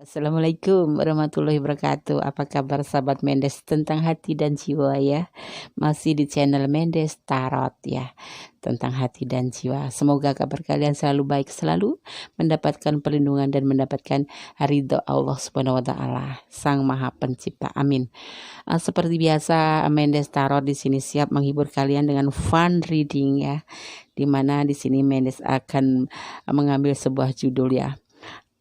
Assalamualaikum warahmatullahi wabarakatuh. Apa kabar sahabat Mendes tentang hati dan jiwa ya? Masih di channel Mendes Tarot ya, tentang hati dan jiwa. Semoga kabar kalian selalu baik, selalu mendapatkan perlindungan dan mendapatkan ridho Allah Subhanahu wa taala, Sang Maha Pencipta. Amin. Seperti biasa, Mendes Tarot di sini siap menghibur kalian dengan fun reading ya. Dimana di sini Mendes akan mengambil sebuah judul ya.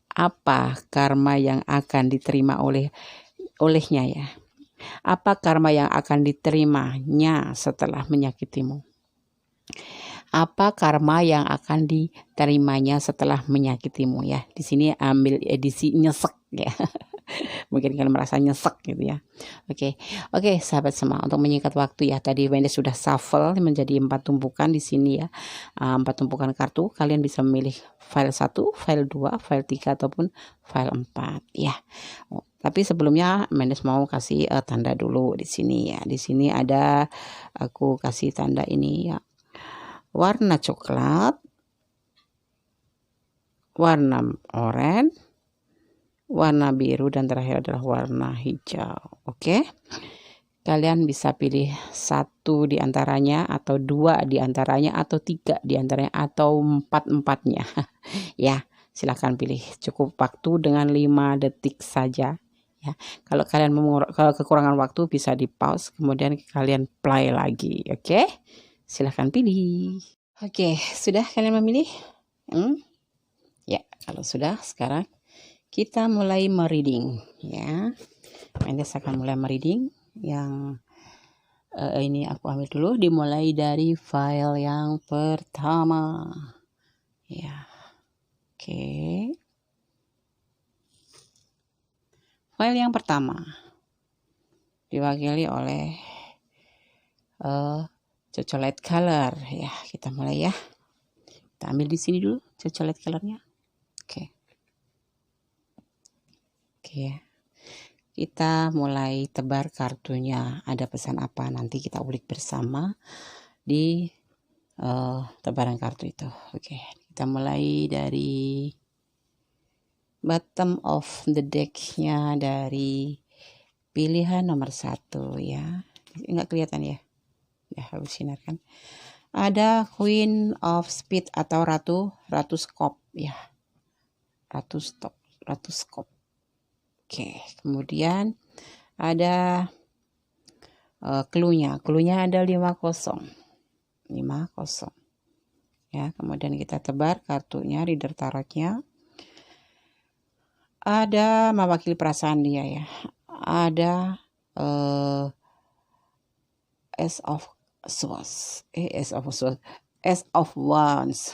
Apa karma yang akan diterima olehnya ya? Apa karma yang akan diterimanya setelah menyakitimu? Apa karma yang akan diterimanya setelah menyakitimu ya? Di sini ambil edisi nyesek ya. Mungkin kalian merasa nyesek gitu ya. Oke, sahabat semua, untuk menyingkat waktu ya, tadi Wendy sudah shuffle menjadi 4 tumpukan di sini ya. 4 tumpukan kartu, kalian bisa memilih file 1, file 2, file 3 ataupun file 4 ya. Tapi sebelumnya Mendes mau kasih tanda dulu di sini ya. Di sini ada aku kasih tanda ini ya. Warna coklat, warna oranye, warna biru, dan terakhir adalah warna hijau. Oke. Kalian bisa pilih 1 di antaranya, atau 2 di antaranya, atau 3 di antaranya, atau 4-4-nya. Ya, silahkan pilih. Cukup waktu dengan 5 detik saja. Ya, kalau kalian kekurangan waktu bisa di pause, kemudian kalian play lagi. Oke, silahkan pilih. Oke, sudah kalian memilih? Ya, kalau sudah, sekarang kita mulai mereading ya. Mendes akan mulai mereading yang ini aku ambil dulu, dimulai dari file yang pertama ya. Oke. File yang pertama diwakili oleh chocolate color ya. Kita mulai ya. Kita ambil di sini dulu chocolate colornya. Oke. Kita mulai tebar kartunya. Ada pesan apa? Nanti kita ulik bersama di tebaran kartu itu. Oke, kita mulai dari bottom of the deck-nya, dari pilihan nomor 1 ya. Enggak kelihatan ya? Ya, harus sinar kan. Ada Queen of Spades atau Ratu Skop ya. Ratu Skop. Oke, kemudian ada clue-nya. Clue-nya ada 50. Ya, kemudian kita tebar kartunya, reader tarotnya. Ada mewakili perasaan dia ya. Ada Ace of Wands.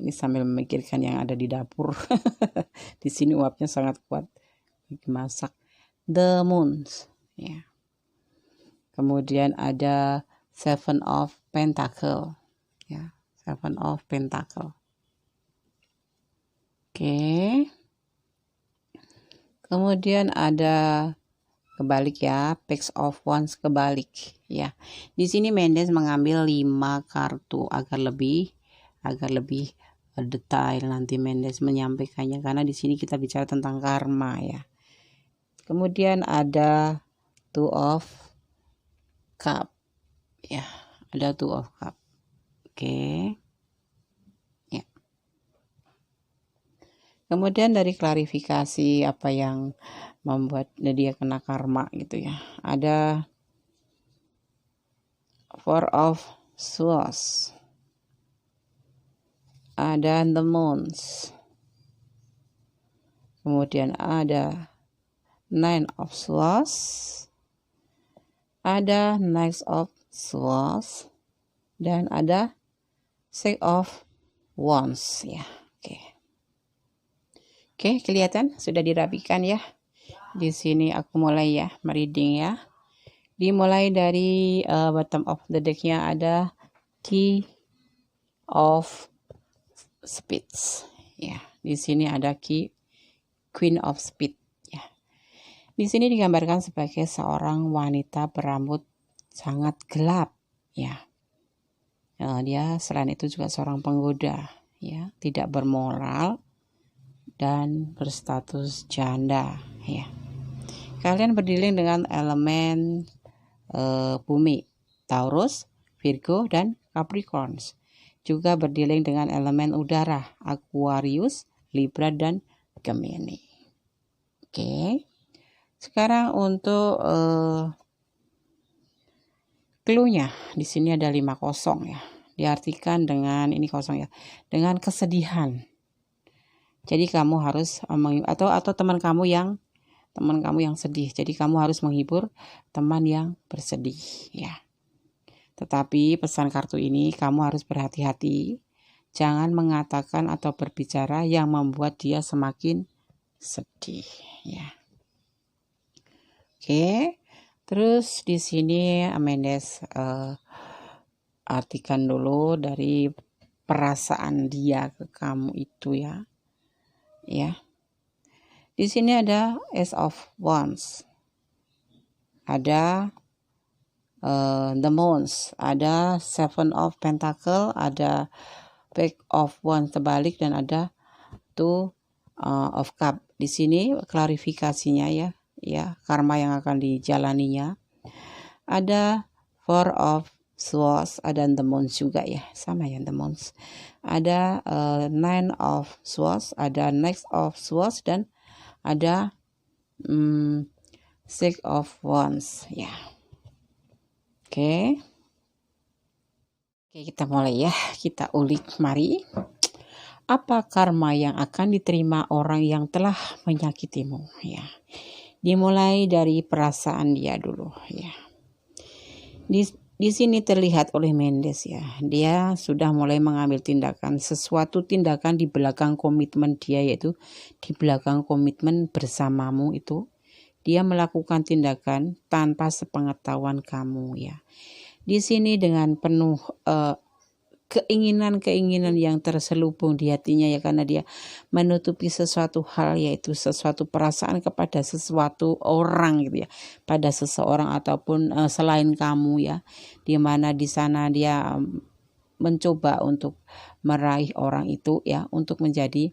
Ini sambil memikirkan yang ada di dapur. Di sini uapnya sangat kuat. Masak. The Moons ya. Kemudian ada Seven of Pentacle ya. Seven of Pentacle. Oke. Kemudian ada kebalik ya, Page of Wands kebalik ya. Di sini Mendes mengambil 5 kartu agar lebih detail nanti Mendes menyampaikannya, karena di sini kita bicara tentang karma ya. Kemudian ada Two of Cup ya, ada Two of Cup. Oke. Ya. Kemudian dari klarifikasi apa yang membuat dia kena karma gitu ya. Ada Four of Swords. Ada The Moons. Kemudian ada Nine of Swords, ada Knight of Swords, dan ada Six of Wands ya. Oke, kelihatan sudah dirapikan ya. Di sini aku mulai ya mereading ya. Dimulai dari bottom of the deck-nya ada Key of Spades ya. Di sini ada Queen of Spades. Di sini digambarkan sebagai seorang wanita berambut sangat gelap ya. Dia selain itu juga seorang penggoda ya, tidak bermoral, dan berstatus janda ya. Kalian berdiling dengan elemen bumi, Taurus, Virgo, dan Capricorn. Juga berdiling dengan elemen udara, Aquarius, Libra, dan Gemini. Oke. Sekarang untuk clue-nya di sini ada 5 kosong ya. Diartikan dengan ini kosong ya, dengan kesedihan. Jadi kamu harus atau teman kamu yang sedih. Jadi kamu harus menghibur teman yang bersedih ya. Tetapi pesan kartu ini kamu harus berhati-hati. Jangan mengatakan atau berbicara yang membuat dia semakin sedih ya. Oke. Terus di sini Mendes artikan dulu dari perasaan dia ke kamu itu ya. Ya. Di sini ada Ace of Wands. Ada the Moon, ada Seven of Pentacle, ada Page of Wands terbalik, dan ada Two of Cup. Di sini klarifikasinya ya karma yang akan dijalaninya. Ada Four of Swords, ada the Moon juga ya, sama ya the Moon. Ada Nine of Swords, ada Knight of Swords, dan ada Six of Wands ya. Oke, kita mulai ya, kita ulik. Mari, apa karma yang akan diterima orang yang telah menyakitimu ya? Dimulai dari perasaan dia dulu ya. Di sini terlihat oleh Mendes ya, dia sudah mulai mengambil sesuatu tindakan di belakang komitmen dia, yaitu di belakang komitmen bersamamu itu. Dia melakukan tindakan tanpa sepengetahuan kamu ya. Di sini dengan penuh keinginan yang terselubung di hatinya ya, karena dia menutupi sesuatu hal, yaitu sesuatu perasaan kepada sesuatu orang gitu ya, pada seseorang ataupun selain kamu ya, di mana di sana dia mencoba untuk meraih orang itu ya, untuk menjadi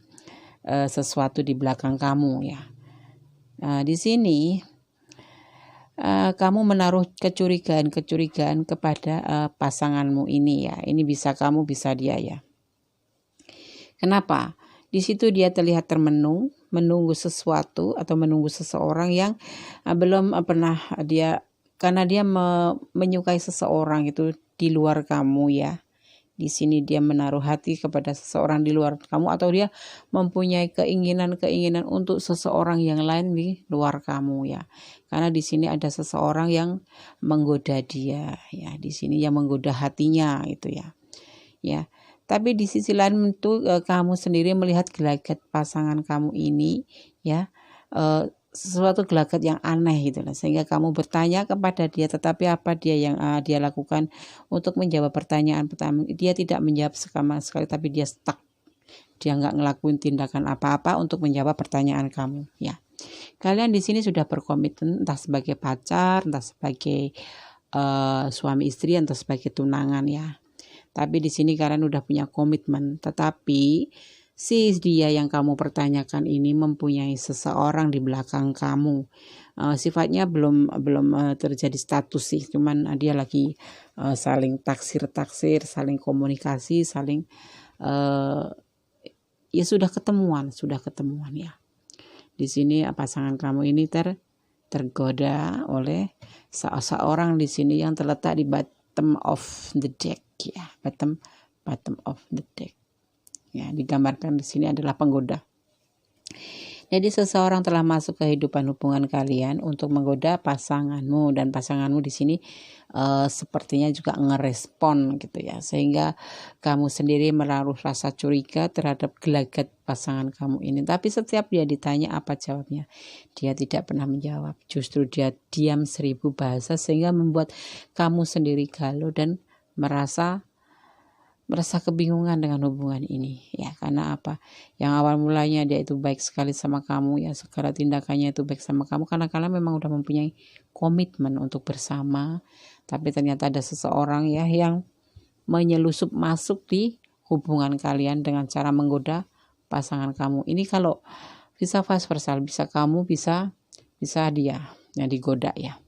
sesuatu di belakang kamu ya. Di sini kamu menaruh kecurigaan kepada pasanganmu ini ya. Ini bisa kamu, bisa dia ya. Kenapa? Di situ dia terlihat menunggu sesuatu atau menunggu seseorang yang belum pernah karena dia menyukai seseorang itu di luar kamu ya. Di sini dia menaruh hati kepada seseorang di luar kamu, atau dia mempunyai keinginan untuk seseorang yang lain di luar kamu ya. Karena di sini ada seseorang yang menggoda dia ya. Di sini yang menggoda hatinya itu ya. Ya. Tapi di sisi lain itu kamu sendiri melihat gelagat pasangan kamu ini ya. Sesuatu gelagat yang aneh gitu lah, sehingga kamu bertanya kepada dia, tetapi apa dia yang dia lakukan untuk menjawab pertanyaan pertama, dia tidak menjawab sama sekali, tapi dia stuck, dia nggak ngelakuin tindakan apa-apa untuk menjawab pertanyaan kamu ya. Kalian di sini sudah berkomitmen, entah sebagai pacar, entah sebagai suami istri, entah sebagai tunangan ya. Tapi di sini kalian udah punya komitmen, tetapi si dia yang kamu pertanyakan ini mempunyai seseorang di belakang kamu. Sifatnya belum terjadi status sih, cuman dia lagi saling taksir, saling komunikasi, saling ya sudah ketemuan ya. Di sini pasangan kamu ini tergoda oleh seorang di sini yang terletak di bottom of the deck ya, bottom of the deck. Ya, digambarkan di sini adalah penggoda. Jadi seseorang telah masuk ke kehidupan hubungan kalian untuk menggoda pasanganmu, dan pasanganmu di sini sepertinya juga ngerespon gitu ya, sehingga kamu sendiri menaruh rasa curiga terhadap gelagat pasangan kamu ini. Tapi setiap dia ditanya apa jawabnya, dia tidak pernah menjawab. Justru dia diam 1000 bahasa, sehingga membuat kamu sendiri galau dan merasa kebingungan dengan hubungan ini ya. Karena apa? Yang awal mulanya dia itu baik sekali sama kamu ya, segala tindakannya itu baik sama kamu karena kalian memang udah mempunyai komitmen untuk bersama. Tapi ternyata ada seseorang ya yang menyelusup masuk di hubungan kalian dengan cara menggoda pasangan kamu. Ini kalau bisa vice versa, bisa kamu, bisa dia yang digoda ya.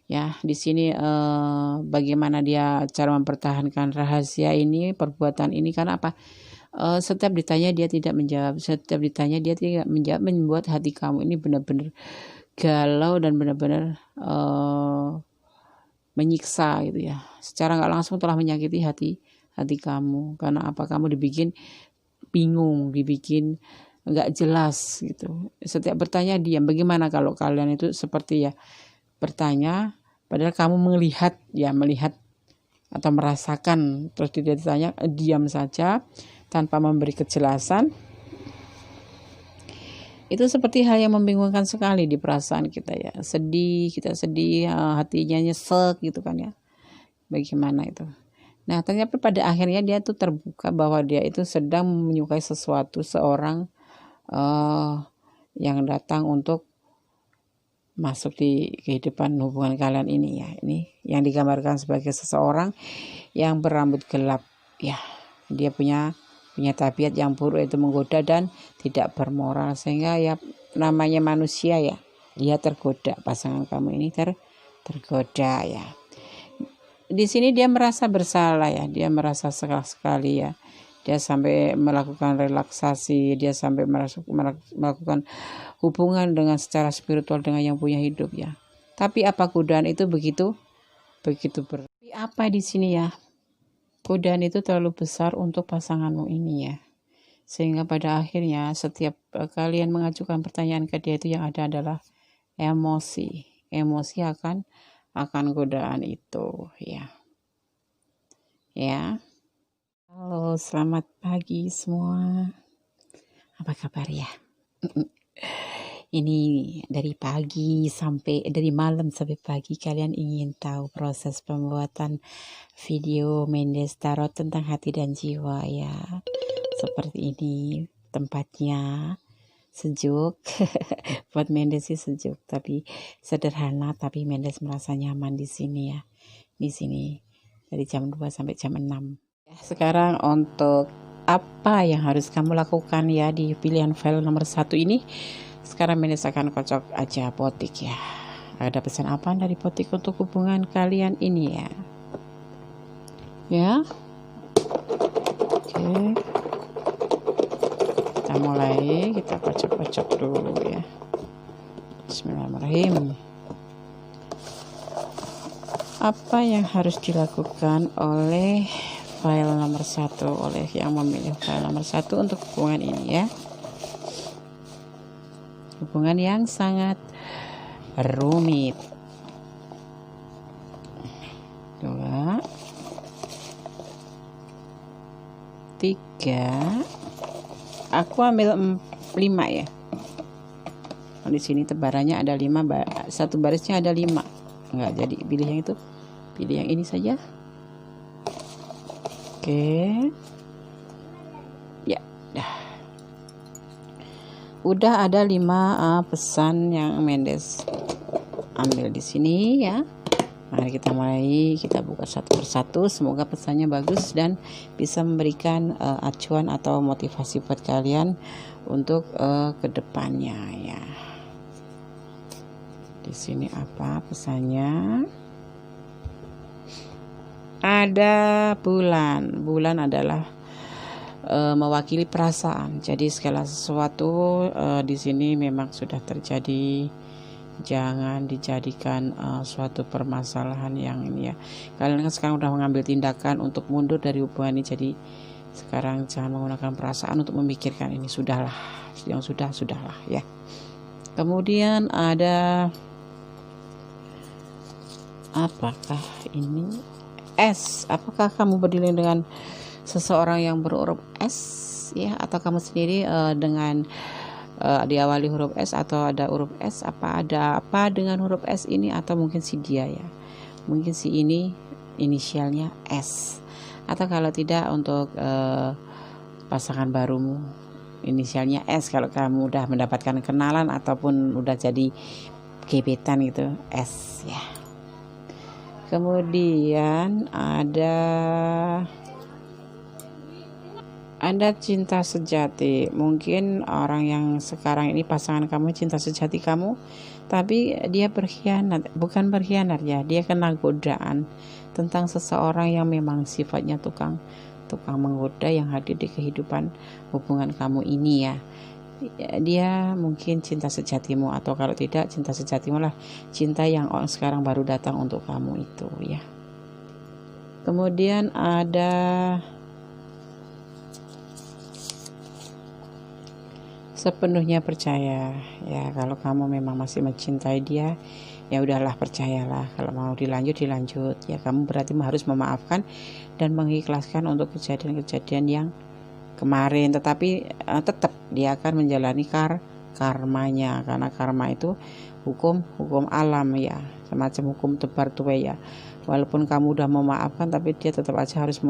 Ya, di sini bagaimana dia cara mempertahankan rahasia ini, perbuatan ini, karena apa? Setiap ditanya dia tidak menjawab, setiap ditanya dia tidak menjawab, membuat hati kamu ini benar-benar galau dan benar-benar menyiksa gitu ya. Secara nggak langsung telah menyakiti hati kamu. Karena apa? Kamu dibikin bingung, dibikin nggak jelas gitu. Setiap bertanya diam. Bagaimana kalau kalian itu seperti ya bertanya, padahal kamu melihat atau merasakan, terus tidak ditanya, diam saja tanpa memberi kejelasan. Itu seperti hal yang membingungkan sekali di perasaan kita ya. Kita sedih, hatinya nyesek gitu kan ya. Bagaimana itu? Nah, ternyata pada akhirnya dia tuh terbuka bahwa dia itu sedang menyukai seorang yang datang untuk masuk di kehidupan hubungan kalian ini ya. Ini yang digambarkan sebagai seseorang yang berambut gelap ya. Dia punya tabiat yang buruk, yaitu menggoda dan tidak bermoral, sehingga ya namanya manusia ya, dia tergoda, pasangan kamu ini tergoda ya. Di sini dia merasa bersalah ya, dia merasa sekali ya. Dia sampai melakukan relaksasi, dia sampai melakukan hubungan dengan secara spiritual dengan yang punya hidup ya. Tapi apa godaan itu begitu berat. Tapi apa di sini ya? Godaan itu terlalu besar untuk pasanganmu ini ya. Sehingga pada akhirnya setiap kalian mengajukan pertanyaan ke dia, itu yang ada adalah emosi. Emosi akan godaan itu ya. Ya. Halo, selamat pagi semua. Apa kabar ya? Ini dari malam sampai pagi kalian ingin tahu proses pembuatan video Mendes Tarot tentang hati dan jiwa ya. Seperti ini tempatnya sejuk. Buat Mendes sih sejuk, tapi sederhana, tapi Mendes merasa nyaman di sini ya. Di sini dari jam 2 sampai jam 6. Sekarang untuk apa yang harus kamu lakukan ya di pilihan file nomor 1 ini. Sekarang Mendes akan kocok aja potik ya. Ada pesan apa dari potik untuk hubungan kalian ini ya? Ya. Oke. Kita mulai, kita kocok-kocok dulu ya. Bismillahirrahmanirrahim. Apa yang harus dilakukan oleh file nomor 1, oleh yang memilih file nomor 1 untuk hubungan ini ya? Hubungan yang sangat rumit. 2, 3. Aku ambil 5 ya. Di sini tebarannya ada 5, satu barisnya ada 5. Enggak, jadi pilih yang itu. Pilih yang ini saja. Oke. Ya, dah. Udah ada 5 pesan yang Mendes ambil di sini ya. Mari kita mulai, kita buka satu persatu. Semoga pesannya bagus dan bisa memberikan acuan atau motivasi buat kalian untuk kedepannya ya. Di sini apa pesannya? Ada bulan. Bulan adalah mewakili perasaan. Jadi segala sesuatu di sini memang sudah terjadi. Jangan dijadikan suatu permasalahan yang ini ya. Kalian kan sekarang udah mengambil tindakan untuk mundur dari hubungan ini. Jadi sekarang jangan menggunakan perasaan untuk memikirkan ini. Sudahlah, yang sudahlah ya. Kemudian ada apakah ini S? Apakah kamu berdiri dengan seseorang yang berhuruf S ya, atau kamu sendiri dengan diawali huruf S atau ada huruf S? Ada apa dengan huruf S ini, atau mungkin si dia ya, mungkin si ini inisialnya S, atau kalau tidak untuk pasangan barumu inisialnya S, kalau kamu udah mendapatkan kenalan ataupun udah jadi gebetan gitu, S ya. Kemudian ada Ada cinta sejati. Mungkin orang yang sekarang ini pasangan kamu cinta sejati kamu, tapi dia berkhianat. Bukan berkhianat ya, dia kena godaan tentang seseorang yang memang sifatnya tukang menggoda yang hadir di kehidupan hubungan kamu ini ya. Dia mungkin cinta sejatimu, atau kalau tidak cinta sejatimu lah cinta yang sekarang baru datang untuk kamu itu ya. Kemudian ada sepenuhnya percaya ya. Kalau kamu memang masih mencintai dia, ya udahlah, percayalah. Kalau mau dilanjut ya. Kamu berarti harus memaafkan dan mengikhlaskan untuk kejadian-kejadian yang kemarin, tetapi tetap dia akan menjalani karmanya, karena karma itu hukum alam ya, semacam hukum tebar tuai ya. Walaupun kamu udah memaafkan, tapi dia tetap aja harus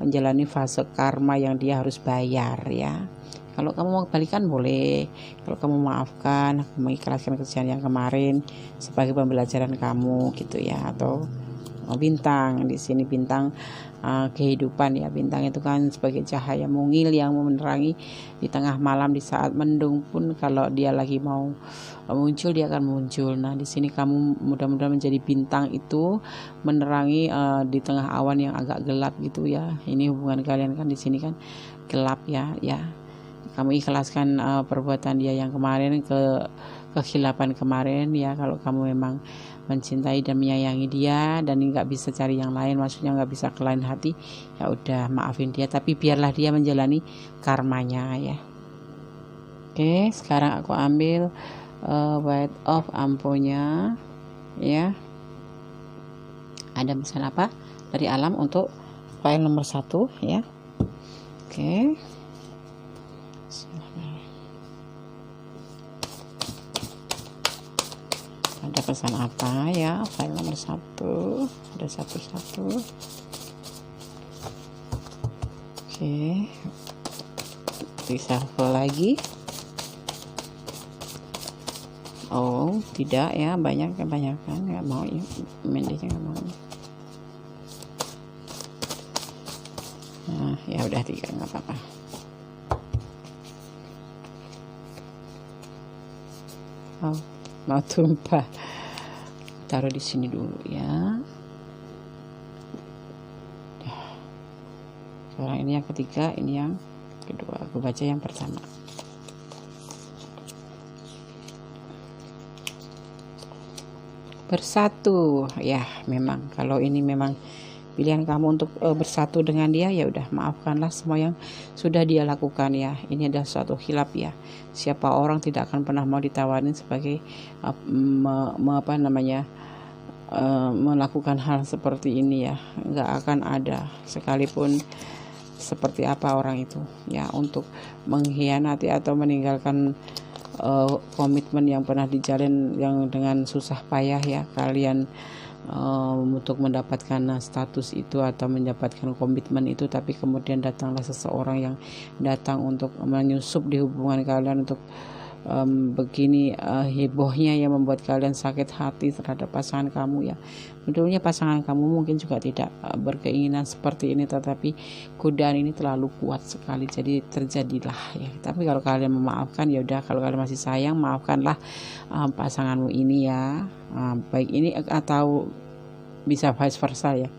menjalani fase karma yang dia harus bayar ya. Kalau kamu mau balikan boleh, kalau kamu maafkan, mengikhlaskan kejadian yang kemarin sebagai pembelajaran kamu gitu ya. Atau bintang, di sini bintang kehidupan ya. Bintang itu kan sebagai cahaya mungil yang menerangi di tengah malam, di saat mendung pun kalau dia lagi mau muncul dia akan muncul. Nah, di sini kamu mudah-mudahan menjadi bintang itu menerangi di tengah awan yang agak gelap gitu ya. Ini hubungan kalian kan di sini kan gelap ya. Kamu ikhlaskan perbuatan dia yang kemarin, kehilapan kemarin ya. Kalau kamu memang mencintai dan menyayangi dia dan nggak bisa cari yang lain, maksudnya nggak bisa ke lain hati, ya udah maafin dia, tapi biarlah dia menjalani karmanya ya. Oke, sekarang aku ambil white of ampunya ya. Ada pesan apa dari alam untuk file nomor 1 ya. Oke, ada pesan apa ya file nomor 1? Ada satu. Oke, bisa lagi. Oh tidak ya, kebanyakan nggak mau ya, mendingnya nggak mau. Nah ya udah 3, nggak apa-apa. Oh, mau tumpah, taruh di sini dulu ya. Sekarang ini yang ketiga, ini yang kedua. Aku baca yang pertama. Bersatu ya, memang kalau ini memang pilihan kamu untuk bersatu dengan dia, ya udah maafkanlah semua yang sudah dia lakukan ya. Ini adalah suatu khilaf ya. Siapa orang tidak akan pernah mau ditawarin sebagai melakukan hal seperti ini ya, nggak akan ada, sekalipun seperti apa orang itu ya, untuk mengkhianati atau meninggalkan komitmen yang pernah dijalin yang dengan susah payah ya kalian untuk mendapatkan status itu atau mendapatkan komitmen itu, tapi kemudian datanglah seseorang yang datang untuk menyusup di hubungan kalian untuk begini hebohnya yang membuat kalian sakit hati terhadap pasangan kamu ya. Betulnya pasangan kamu mungkin juga tidak berkeinginan seperti ini, tetapi godaan ini terlalu kuat sekali, jadi terjadilah ya. Tapi kalau kalian memaafkan ya udah, kalau kalian masih sayang maafkanlah pasanganmu ini ya, baik ini atau bisa vice versa ya.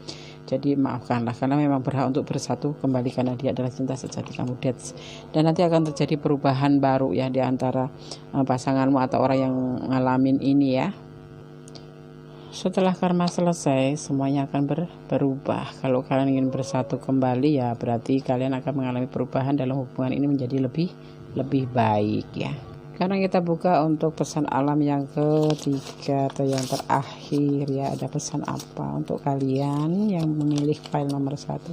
Jadi maafkanlah, karena memang berhak untuk bersatu kembali, karena dia adalah cinta sejati kamu. Dan nanti akan terjadi perubahan baru ya di antara pasanganmu atau orang yang ngalamin ini ya. Setelah karma selesai, semuanya akan berubah. Kalau kalian ingin bersatu kembali ya berarti kalian akan mengalami perubahan dalam hubungan ini menjadi lebih baik ya. Sekarang kita buka untuk pesan alam yang ketiga atau yang terakhir ya. Ada pesan apa untuk kalian yang memilih file nomor 1?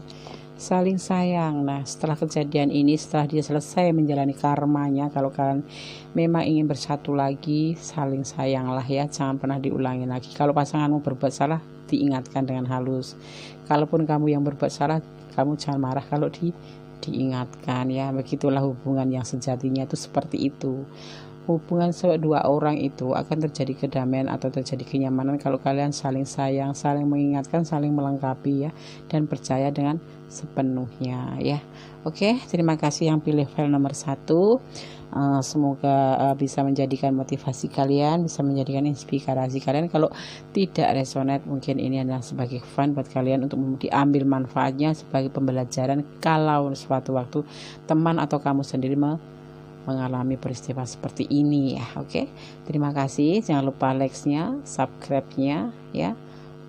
Saling sayang. Nah, setelah kejadian ini, setelah dia selesai menjalani karmanya, kalau kalian memang ingin bersatu lagi, saling sayanglah ya, jangan pernah diulangi lagi. Kalau pasanganmu berbuat salah, diingatkan dengan halus. Kalaupun kamu yang berbuat salah, kamu jangan marah kalau diingatkan ya. Begitulah hubungan yang sejatinya itu seperti itu. hubungan dua orang itu akan terjadi kedamaian atau terjadi kenyamanan kalau kalian saling sayang, saling mengingatkan, saling melengkapi ya, dan percaya dengan sepenuhnya ya. Oke, terima kasih yang pilih file nomor 1. Semoga bisa menjadikan motivasi kalian, bisa menjadikan inspirasi kalian. Kalau tidak resonate, mungkin ini adalah sebagai fun buat kalian untuk diambil manfaatnya sebagai pembelajaran kalau suatu waktu teman atau kamu sendiri mengalami peristiwa seperti ini ya. Oke, terima kasih. Jangan lupa like-nya, subscribe-nya ya,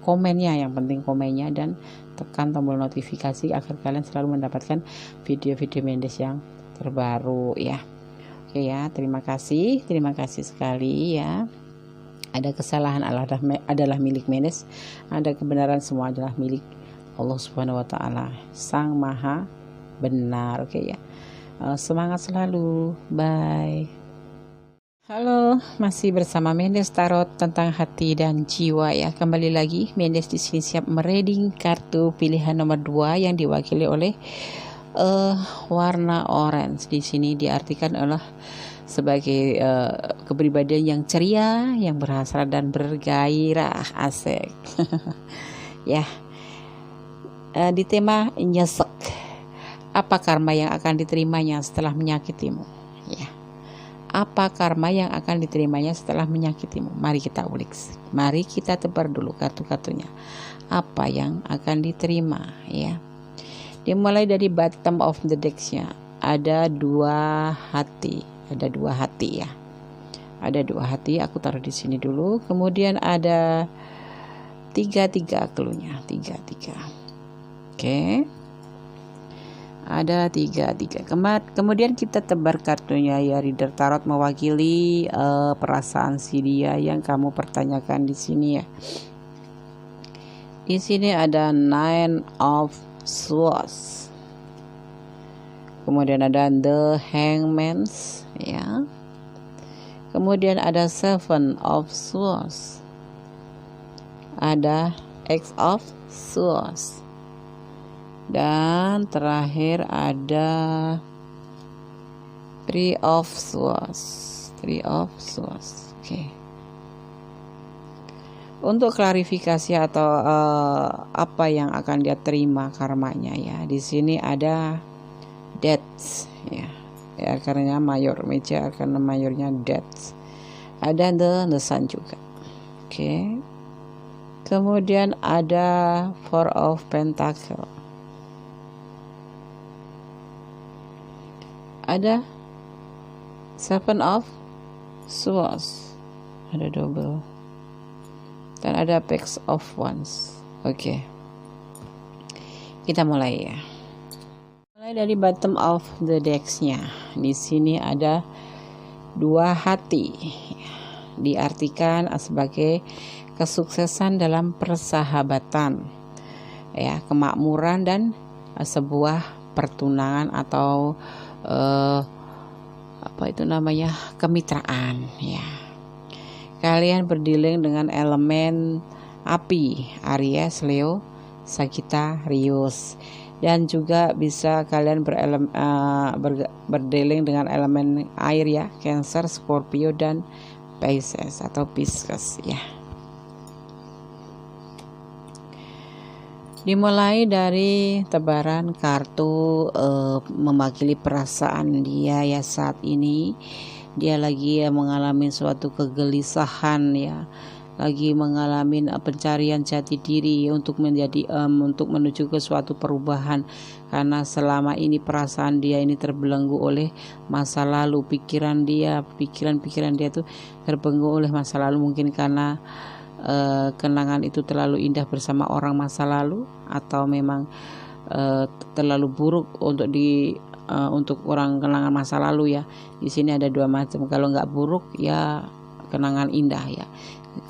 komennya, yang penting komennya, dan tekan tombol notifikasi agar kalian selalu mendapatkan video-video Mendes yang terbaru ya. Oke ya, terima kasih sekali ya. Ada kesalahan adalah milik Mendes, ada kebenaran semua adalah milik Allah Subhanahu wa taala, Sang Maha Benar. Oke ya. Semangat selalu. Bye. Halo, masih bersama Mendes Tarot tentang hati dan jiwa ya. Kembali lagi, Mendes di sini siap mereading kartu pilihan nomor 2 yang diwakili oleh warna orange. Di sini diartikan adalah sebagai kepribadian yang ceria, yang berhasrat dan bergairah, asik. Ya. Di tema nyesek. Apa karma yang akan diterimanya setelah menyakitimu? Ya. Apa karma yang akan diterimanya setelah menyakitimu? Mari kita ulik. Mari kita tebar dulu kartu-kartunya. Apa yang akan diterima ya? Dimulai dari bottom of the deck-nya. Ada 2 hati. Ada 2 hati ya. Ada 2 hati. Aku taruh di sini dulu. Kemudian ada 3 clue-nya. 3. Oke. Ada 3. Kemudian kita tebar kartunya ya. Reader Tarot mewakili perasaan si dia yang kamu pertanyakan di sini ya. Di sini ada 9 of Swords. Kemudian ada The Hangman ya. Kemudian ada 7 of Swords. Ada X of Swords. Dan terakhir ada 3 of Swords. 3 of Swords. Oke. Untuk klarifikasi atau apa yang akan dia terima karmanya ya. Di sini ada Death ya. Ya karena mayor, meja karena mayornya Death. Ada the Sun juga. Oke. Kemudian ada 4 of Pentacle. Ada 7 of Swords. Ada double. Dan ada Page of Wands. Oke. Kita mulai ya. Mulai dari bottom of the decks-nya. Di sini ada 2 hati. Diartikan sebagai kesuksesan dalam persahabatan. Ya, kemakmuran dan sebuah pertunangan atau kemitraan ya. Kalian berdealing dengan elemen api, Aries, Leo, Sagittarius, dan juga bisa kalian berdealing dengan elemen air ya, Cancer, Scorpio, dan Pisces atau Pisces ya. Dimulai dari tebaran kartu mewakili perasaan dia ya saat ini. Dia lagi mengalami suatu kegelisahan ya, lagi mengalami pencarian jati diri untuk menuju ke suatu perubahan, karena selama ini perasaan dia ini terbelenggu oleh masa lalu. Pikiran dia tuh terbelenggu oleh masa lalu, mungkin karena kenangan itu terlalu indah bersama orang masa lalu, atau memang terlalu buruk untuk orang kenangan masa lalu ya. Di sini ada 2 macam. Kalau nggak buruk ya kenangan indah ya,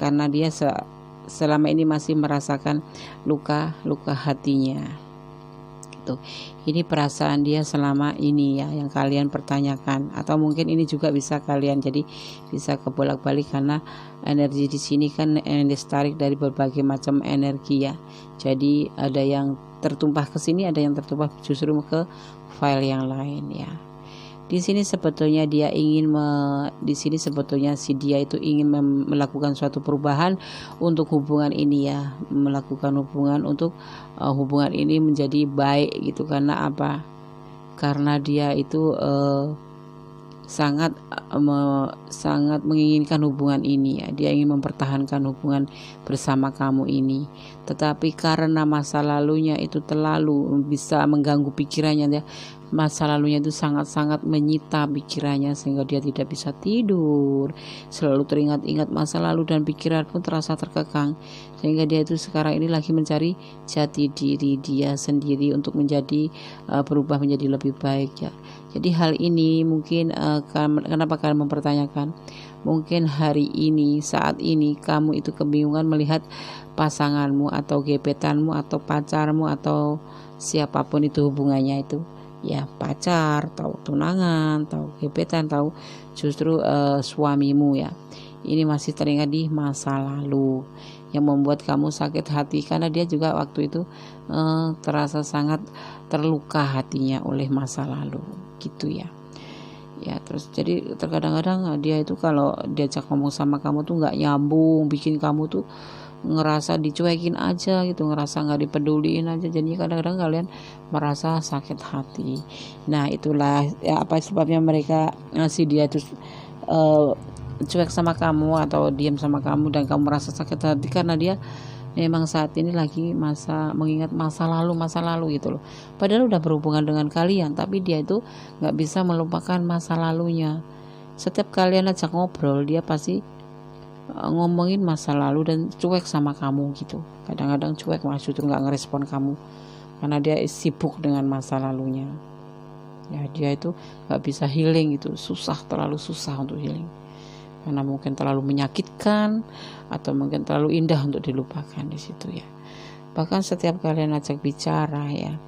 karena dia selama ini masih merasakan luka hatinya gitu. Ini perasaan dia selama ini ya yang kalian pertanyakan, atau mungkin ini juga bisa kalian jadi bisa kebolak-balik, karena energi di sini kan tarik dari berbagai macam energi ya. Jadi ada yang tertumpah ke sini, ada yang tertumpah justru ke file yang lain ya. Di sini sebetulnya dia ingin di sini sebetulnya si dia itu ingin melakukan suatu perubahan untuk hubungan ini ya, melakukan hubungan untuk hubungan ini menjadi baik gitu. Karena apa? Karena dia itu sangat menginginkan hubungan ini ya. Dia ingin mempertahankan hubungan bersama kamu ini. Tetapi karena masa lalunya itu terlalu bisa mengganggu pikirannya ya. Masa lalunya itu sangat-sangat menyita pikirannya sehingga dia tidak bisa tidur, selalu teringat-ingat masa lalu dan pikiran pun terasa terkekang, sehingga dia itu sekarang ini lagi mencari jati diri dia sendiri untuk menjadi berubah menjadi lebih baik ya. Jadi hal ini mungkin kenapa kalian mempertanyakan, mungkin hari ini saat ini kamu itu kebingungan melihat pasanganmu atau gebetanmu atau pacarmu atau siapapun itu hubungannya itu ya, pacar, tahu tunangan, tahu gebetan, tahu justru suamimu ya. Ini masih teringat di masa lalu yang membuat kamu sakit hati karena dia juga waktu itu terasa sangat terluka hatinya oleh masa lalu gitu ya. Ya terus jadi terkadang-kadang dia itu kalau diajak ngomong sama kamu tuh nggak nyambung, bikin kamu tuh ngerasa dicuekin aja gitu, ngerasa nggak dipeduliin aja, jadi kadang-kadang kalian merasa sakit hati. Nah itulah ya apa sebabnya mereka ngasih dia itu cuek sama kamu atau diam sama kamu dan kamu merasa sakit hati karena dia memang saat ini lagi mengingat masa lalu gitu loh. Padahal udah berhubungan dengan kalian tapi dia itu nggak bisa melupakan masa lalunya. Setiap kalian ajak ngobrol dia pasti ngomongin masa lalu dan cuek sama kamu gitu. Kadang-kadang cuek malah justru nggak ngerespon kamu karena dia sibuk dengan masa lalunya ya. Dia itu nggak bisa healing gitu, terlalu susah untuk healing karena mungkin terlalu menyakitkan atau mungkin terlalu indah untuk dilupakan di situ ya. Bahkan setiap kalian ajak bicara ya,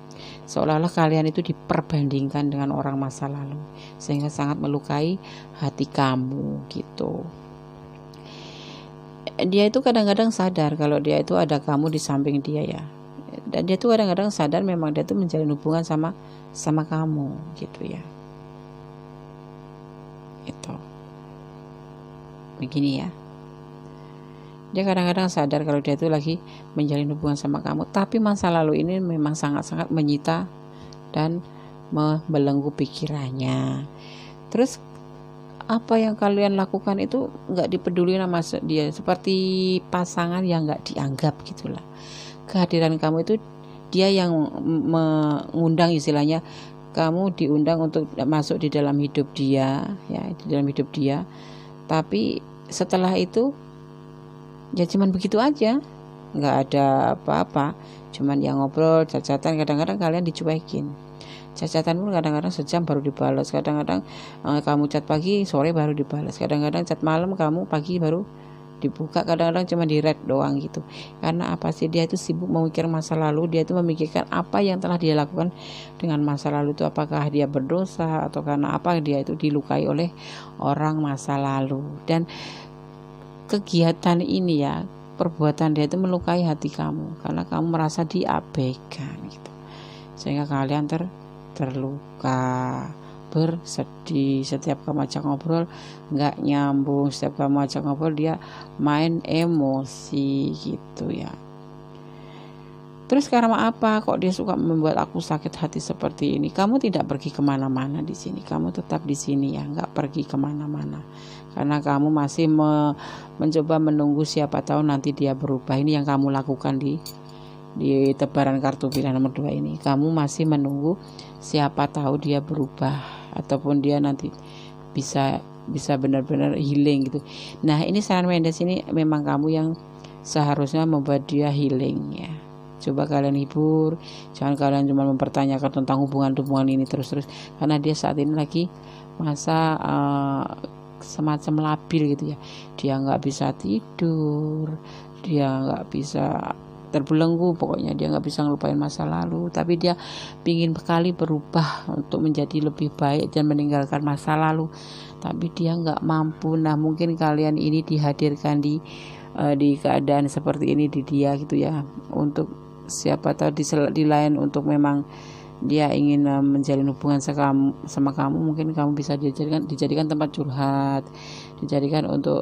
seolah-olah kalian itu diperbandingkan dengan orang masa lalu sehingga sangat melukai hati kamu gitu. Dia itu kadang-kadang sadar kalau dia itu ada kamu di samping dia ya, dan dia tuh kadang-kadang sadar memang dia tuh menjalin hubungan sama kamu gitu ya. Itu begini ya, dia kadang-kadang sadar kalau dia tuh lagi menjalin hubungan sama kamu, tapi masa lalu ini memang sangat-sangat menyita dan membelenggu pikirannya. Terus apa yang kalian lakukan itu nggak dipeduli sama dia, seperti pasangan yang nggak dianggap gitulah. Kehadiran kamu itu dia yang mengundang, istilahnya kamu diundang untuk masuk di dalam hidup dia ya, di dalam hidup dia. Tapi setelah itu ya cuman begitu aja, nggak ada apa-apa, cuman yang ngobrol cacatan. Kadang-kadang kalian dicuekin, cacatan pun kadang-kadang sejam baru dibalas, kadang-kadang kamu chat pagi sore baru dibalas, kadang-kadang chat malam kamu pagi baru dibuka, kadang-kadang cuma di read doang gitu. Karena apa sih, dia itu sibuk memikir masa lalu, dia itu memikirkan apa yang telah dia lakukan dengan masa lalu itu, apakah dia berdosa atau karena apa dia itu dilukai oleh orang masa lalu. Dan kegiatan ini ya, perbuatan dia itu melukai hati kamu karena kamu merasa diabaikan gitu, sehingga kalian terluka, bersedih. Setiap kamu ajak ngobrol nggak nyambung, setiap kamu ajak ngobrol dia main emosi gitu ya. Terus karena apa kok dia suka membuat aku sakit hati seperti ini? Kamu tidak pergi kemana-mana di sini, kamu tetap di sini ya, nggak pergi kemana-mana karena kamu masih mencoba menunggu, siapa tahu nanti dia berubah. Ini yang kamu lakukan di tebaran kartu pilihan nomor 2 ini. Kamu masih menunggu siapa tahu dia berubah ataupun dia nanti bisa benar-benar healing gitu. Nah ini saran Mendes, ini memang kamu yang seharusnya membuat dia healing ya. Coba kalian hibur, jangan kalian cuma mempertanyakan tentang hubungan ini terus-terus, karena dia saat ini lagi masa semacam labil gitu ya. Dia nggak bisa tidur, dia nggak bisa, terbelenggu pokoknya, dia nggak bisa ngelupain masa lalu, tapi dia pingin sekali berubah untuk menjadi lebih baik dan meninggalkan masa lalu, tapi dia nggak mampu. Nah mungkin kalian ini dihadirkan di keadaan seperti ini di dia gitu ya, untuk siapa tahu di lain untuk memang dia ingin menjalin hubungan sama kamu, mungkin kamu bisa dijadikan tempat curhat, dijadikan untuk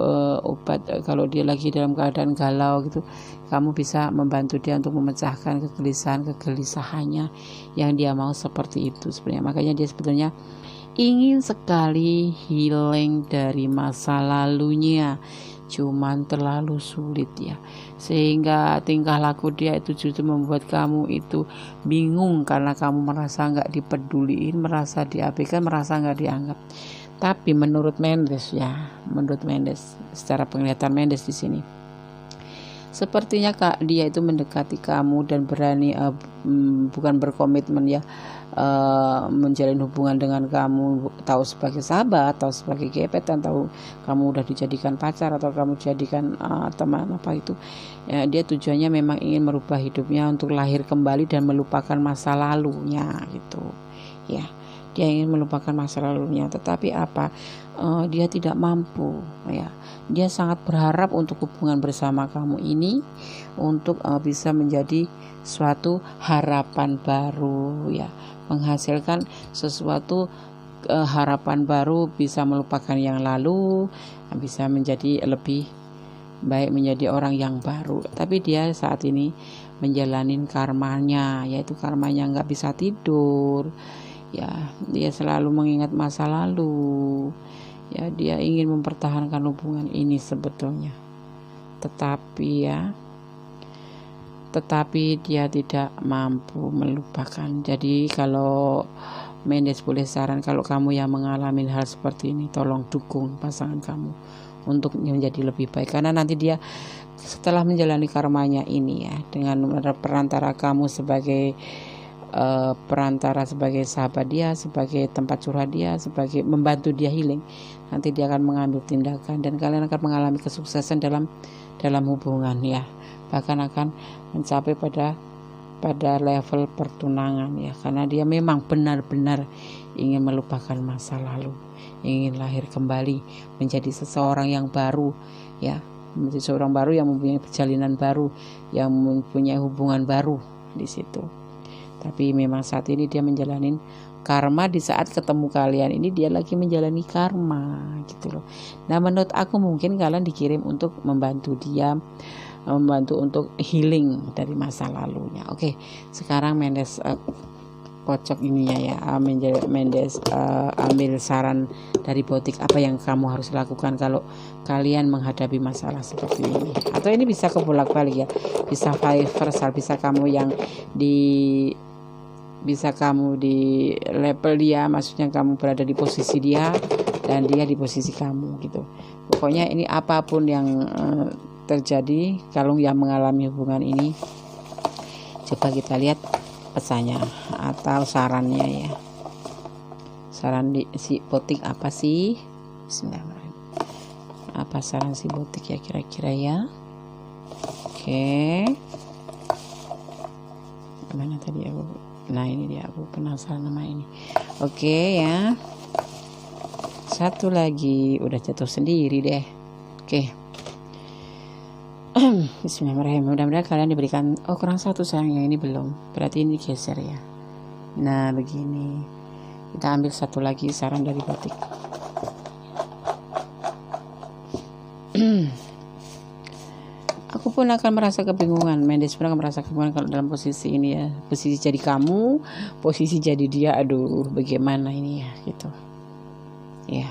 obat kalau dia lagi dalam keadaan galau gitu. Kamu bisa membantu dia untuk memecahkan kegelisahannya yang dia mau seperti itu sebenarnya. Makanya dia sebetulnya ingin sekali healing dari masa lalunya, cuman terlalu sulit ya, sehingga tingkah laku dia itu justru membuat kamu itu bingung karena kamu merasa nggak dipeduliin, merasa diabaikan, merasa nggak dianggap. Tapi menurut Mendes secara penglihatan Mendes di sini, sepertinya dia itu mendekati kamu dan berani bukan berkomitmen ya, menjalin hubungan dengan kamu, tahu sebagai sahabat, tahu sebagai gebetan, tahu kamu udah dijadikan pacar atau kamu jadikan teman apa itu ya, dia tujuannya memang ingin merubah hidupnya untuk lahir kembali dan melupakan masa lalunya gitu ya. Dia ingin melupakan masa lalunya, tetapi dia tidak mampu ya. Dia sangat berharap untuk hubungan bersama kamu ini untuk bisa menjadi suatu harapan baru ya, menghasilkan sesuatu harapan baru, bisa melupakan yang lalu, bisa menjadi lebih baik, menjadi orang yang baru. Tapi dia saat ini menjalanin karmanya, yaitu karmanya nggak bisa tidur ya, dia selalu mengingat masa lalu ya, dia ingin mempertahankan hubungan ini sebetulnya, tetapi dia tidak mampu melupakan. Jadi kalau Mendes boleh saran, kalau kamu yang mengalami hal seperti ini, tolong dukung pasangan kamu untuk menjadi lebih baik, karena nanti dia setelah menjalani karmanya ini ya, dengan perantara kamu sebagai perantara, sebagai sahabat dia, sebagai tempat curhat dia, sebagai membantu dia healing, nanti dia akan mengambil tindakan dan kalian akan mengalami kesuksesan dalam hubungan ya, bahkan akan mencapai pada level pertunangan ya, karena dia memang benar-benar ingin melupakan masa lalu, ingin lahir kembali menjadi seseorang yang baru ya, menjadi seorang baru yang mempunyai perjalanan baru, yang mempunyai hubungan baru di situ. Tapi memang saat ini dia menjalani karma, di saat ketemu kalian ini dia lagi menjalani karma gitu loh. Nah menurut aku mungkin kalian dikirim untuk membantu dia, membantu untuk healing dari masa lalunya. Oke, sekarang Mendes kocok ininya ya, Mendes ambil saran dari Botik, apa yang kamu harus lakukan kalau kalian menghadapi masalah seperti ini. Atau ini bisa kebolak-balik ya, bisa vice versa, bisa kamu di level dia, maksudnya kamu berada di posisi dia dan dia di posisi kamu gitu. Pokoknya ini apapun yang terjadi kalau yang mengalami hubungan ini, coba kita lihat pesannya atau sarannya ya. Saran si Botik apa sih? Bismillahirrahmanirrahim. Apa saran si Botik ya kira-kira ya? Oke. Mana tadi aku? Nah ini dia, aku penasaran sama ini. Oke ya. Satu lagi, udah jatuh sendiri deh. Oke. Bismillahirrahmanirrahim. Mudah-mudahan kalian diberikan. Oh kurang satu sayang, yang ini belum. Berarti ini geser ya. Nah begini. Kita ambil satu lagi saran dari Botik. Aku pun akan merasa kebingungan. Mendes pun akan merasa kebingungan kalau dalam posisi ini ya. Posisi jadi kamu, posisi jadi dia. Aduh, bagaimana ini ya gitu. Ya.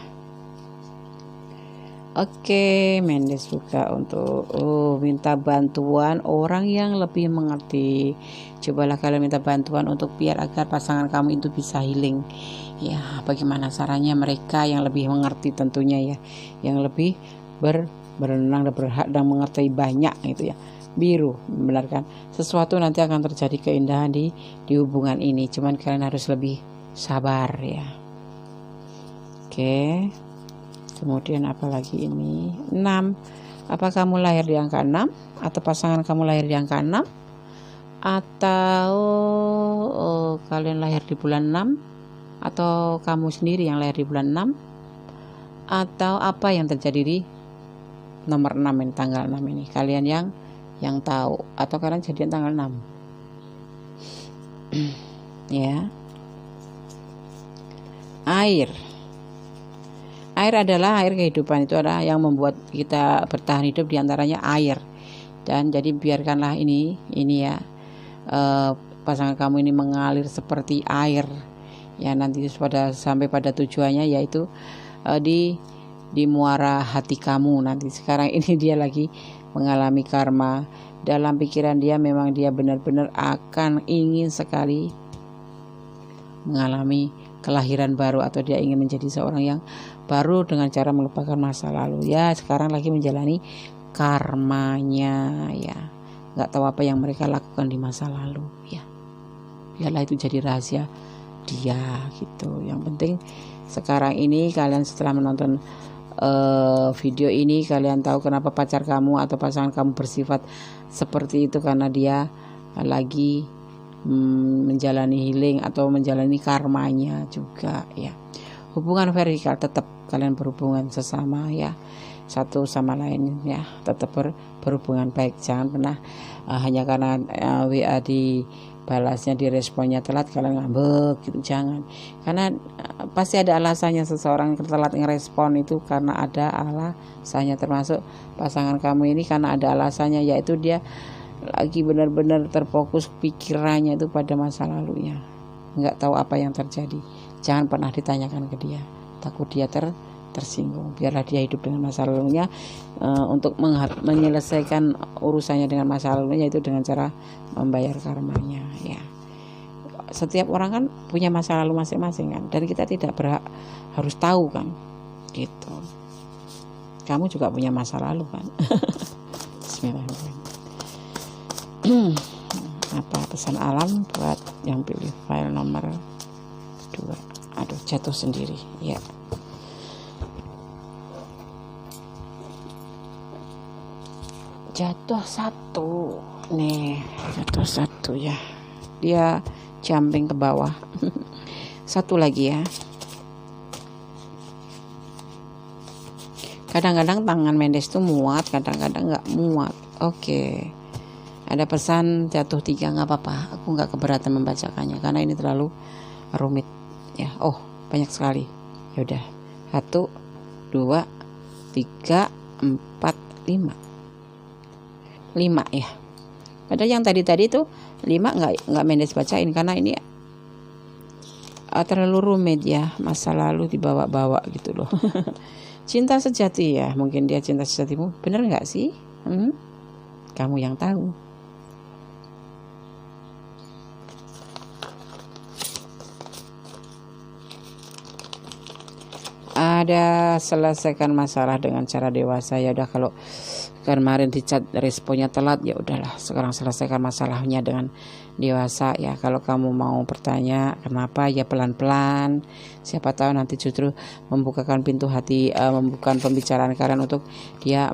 Oke, Mendes buka untuk minta bantuan orang yang lebih mengerti. Cobalah kalian minta bantuan untuk biar agar pasangan kamu itu bisa healing. Ya, bagaimana caranya mereka yang lebih mengerti tentunya ya, yang lebih berenang dan berhak dan mengerti banyak gitu ya. Biru, benar kan? Sesuatu nanti akan terjadi keindahan di hubungan ini. Cuman kalian harus lebih sabar ya. Oke. Kemudian apalagi ini? 6. Apa kamu lahir di angka 6 atau pasangan kamu lahir di angka 6? Atau kalian lahir di bulan 6? Atau kamu sendiri yang lahir di bulan 6? Atau apa yang terjadi di nomor 6 ini, tanggal 6 ini? Kalian yang tahu, atau kalian jadian tanggal 6 ya. Air. Air adalah air kehidupan, itu adalah yang membuat kita bertahan hidup, diantaranya air. Dan jadi biarkanlah ini ya, pasangan kamu ini mengalir seperti air ya, nanti sampai pada tujuannya, yaitu di muara hati kamu nanti. Sekarang ini dia lagi mengalami karma. Dalam pikiran dia memang dia benar-benar akan ingin sekali mengalami kelahiran baru, atau dia ingin menjadi seorang yang baru dengan cara melupakan masa lalu ya. Sekarang lagi menjalani karmanya ya, nggak tahu apa yang mereka lakukan di masa lalu ya. Biarlah itu jadi rahasia dia gitu. Yang penting sekarang ini kalian setelah menonton video ini, kalian tahu kenapa pacar kamu atau pasangan kamu bersifat seperti itu, karena dia lagi menjalani healing atau menjalani karmanya juga ya. Hubungan vertikal, tetap kalian berhubungan sesama ya, satu sama lain ya, tetap berhubungan baik. Jangan pernah hanya karena WA dibalasnya, diresponnya telat, kalian ngambek gitu, jangan. Karena pasti ada alasannya seseorang telat ngerespon itu, karena ada alasannya. Termasuk pasangan kamu ini karena ada alasannya, yaitu dia lagi benar-benar terfokus pikirannya itu pada masa lalunya, nggak tahu apa yang terjadi. Jangan pernah ditanyakan ke dia, takut dia tersinggung. Biarlah dia hidup dengan masa lalunya, untuk menyelesaikan urusannya dengan masa lalunya, yaitu dengan cara membayar karmanya ya. Setiap orang kan punya masa lalu masing-masing kan, dan kita tidak harus tahu kan gitu. Kamu juga punya masa lalu kan. Bismillahirrahmanirrahim. Apa pesan alam buat yang pilih file nomor 2? Aduh, jatuh sendiri ya. Jatuh satu nih, jatuh satu ya, dia jumping ke bawah. Satu lagi ya. Kadang-kadang tangan Mendes tuh muat, kadang-kadang nggak muat. Oke. Ada pesan jatuh 3, nggak apa-apa, aku nggak keberatan membacakannya karena ini terlalu rumit ya. Oh, banyak sekali. Ya udah, 1, 2, 3, 4, 5 ya. Padahal yang tadi tuh 5 nggak Mendes bacain karena ini terlalu rumit ya, masa lalu dibawa-bawa gitu loh. Cinta sejati ya, mungkin dia cinta sejatimu, bener nggak sih? Kamu yang tahu. Ada selesaikan masalah dengan cara dewasa ya. Udah, kalau kemarin di chat responnya telat, ya udahlah, sekarang selesaikan masalahnya dengan dewasa ya. Kalau kamu mau bertanya kenapa, ya pelan-pelan, siapa tahu nanti justru membukakan pintu hati, membuka pembicaraan kalian untuk dia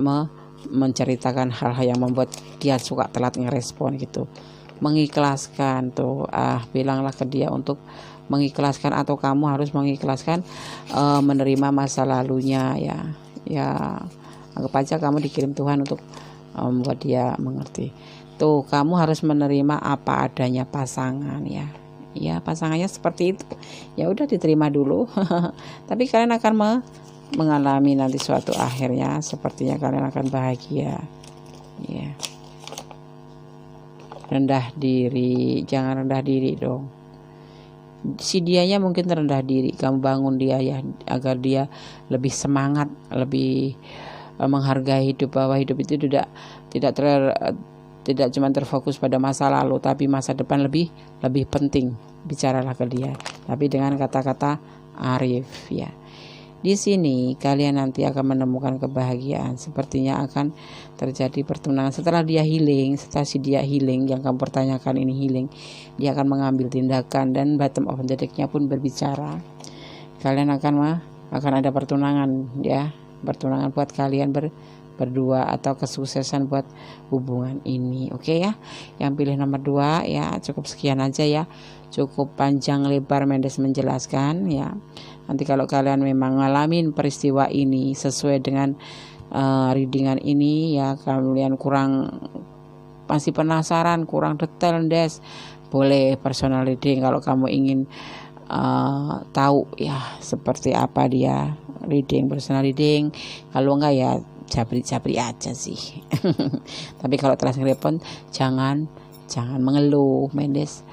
menceritakan hal-hal yang membuat dia suka telat ngerespon gitu. Mengikhlaskan tuh, bilanglah ke dia untuk mengikhlaskan, atau kamu harus mengikhlaskan menerima masa lalunya ya. Anggap aja kamu dikirim Tuhan untuk membuat dia mengerti. Tuh, kamu harus menerima apa adanya pasangan ya. Ya, pasangannya seperti itu. Ya udah, diterima dulu. Tapi kalian akan mengalami nanti suatu akhirnya, sepertinya kalian akan bahagia. Ya. Rendah diri, jangan rendah diri dong. Si dianya mungkin terendah diri, kamu bangun dia ya, agar dia lebih semangat, lebih menghargai hidup, bahwa hidup itu tidak cuma terfokus pada masa lalu, tapi masa depan lebih penting. Bicaralah ke dia, tapi dengan kata-kata arif ya. Di sini kalian nanti akan menemukan kebahagiaan. Sepertinya akan terjadi pertunangan setelah dia healing. Setelah si dia healing, yang kamu pertanyakan ini healing, dia akan mengambil tindakan, dan bottom of the deck-nya pun berbicara. Kalian akan ada pertunangan ya. Pertunangan buat kalian berdua, atau kesuksesan buat hubungan ini. Oke ya. Yang pilih nomor 2 ya, cukup sekian aja ya. Cukup panjang lebar Mendes menjelaskan ya. Nanti kalau kalian memang ngalamin peristiwa ini sesuai dengan readingan ini ya, kalian masih penasaran, kurang detail Des, boleh personal reading. Kalau kamu ingin tahu ya seperti apa dia personal reading. Kalau enggak ya japri aja sih. Tapi kalau telah telepon jangan mengeluh. Mendes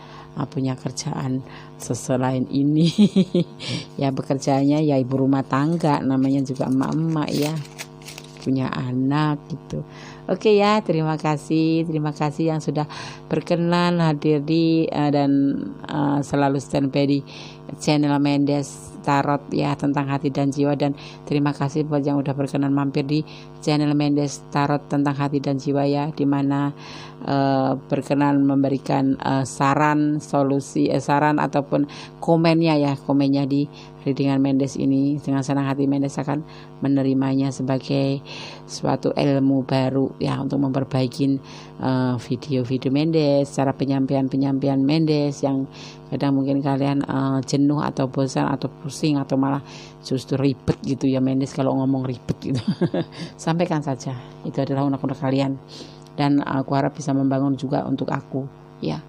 punya kerjaan selain ini. Ya bekerjanya ya ibu rumah tangga, namanya juga emak-emak ya, punya anak gitu. Oke ya, terima kasih yang sudah berkenan hadir di dan selalu standby di channel Mendes Tarot ya, tentang hati dan jiwa. Dan terima kasih buat yang udah berkenan mampir di channel Mendes Tarot tentang hati dan jiwa ya, dimana berkenan memberikan saran ataupun komennya di readingan Mendes ini. Dengan senang hati Mendes akan menerimanya sebagai suatu ilmu baru ya, untuk memperbaiki video-video Mendes, cara penyampaian Mendes yang kadang mungkin kalian jenuh atau bosan atau pusing atau malah justru ribet gitu ya Mendes kalau ngomong ribet gitu. Sampaikan saja, itu adalah unek-unek kalian, dan aku harap bisa membangun juga untuk aku ya.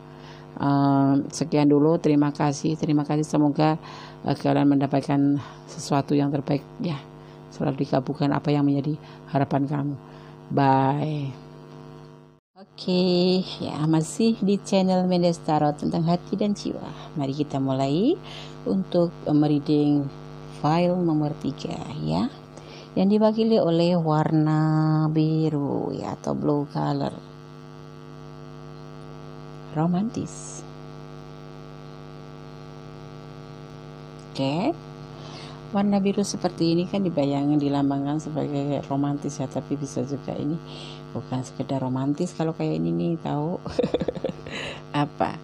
Sekian dulu, terima kasih, semoga kalian mendapatkan sesuatu yang terbaik ya, selalu dikabulkan apa yang menjadi harapan kamu. Bye. Oke, ya masih di channel Mendes Tarot tentang hati dan jiwa. Mari kita mulai untuk reading file nomor 3 ya, yang diwakili oleh warna biru ya, atau blue color, romantis. Oke, warna biru seperti ini kan dibayangkan, dilambangkan sebagai romantis ya, tapi bisa juga ini bukan sekedar romantis. Kalau kayak ini nih, tahu apa,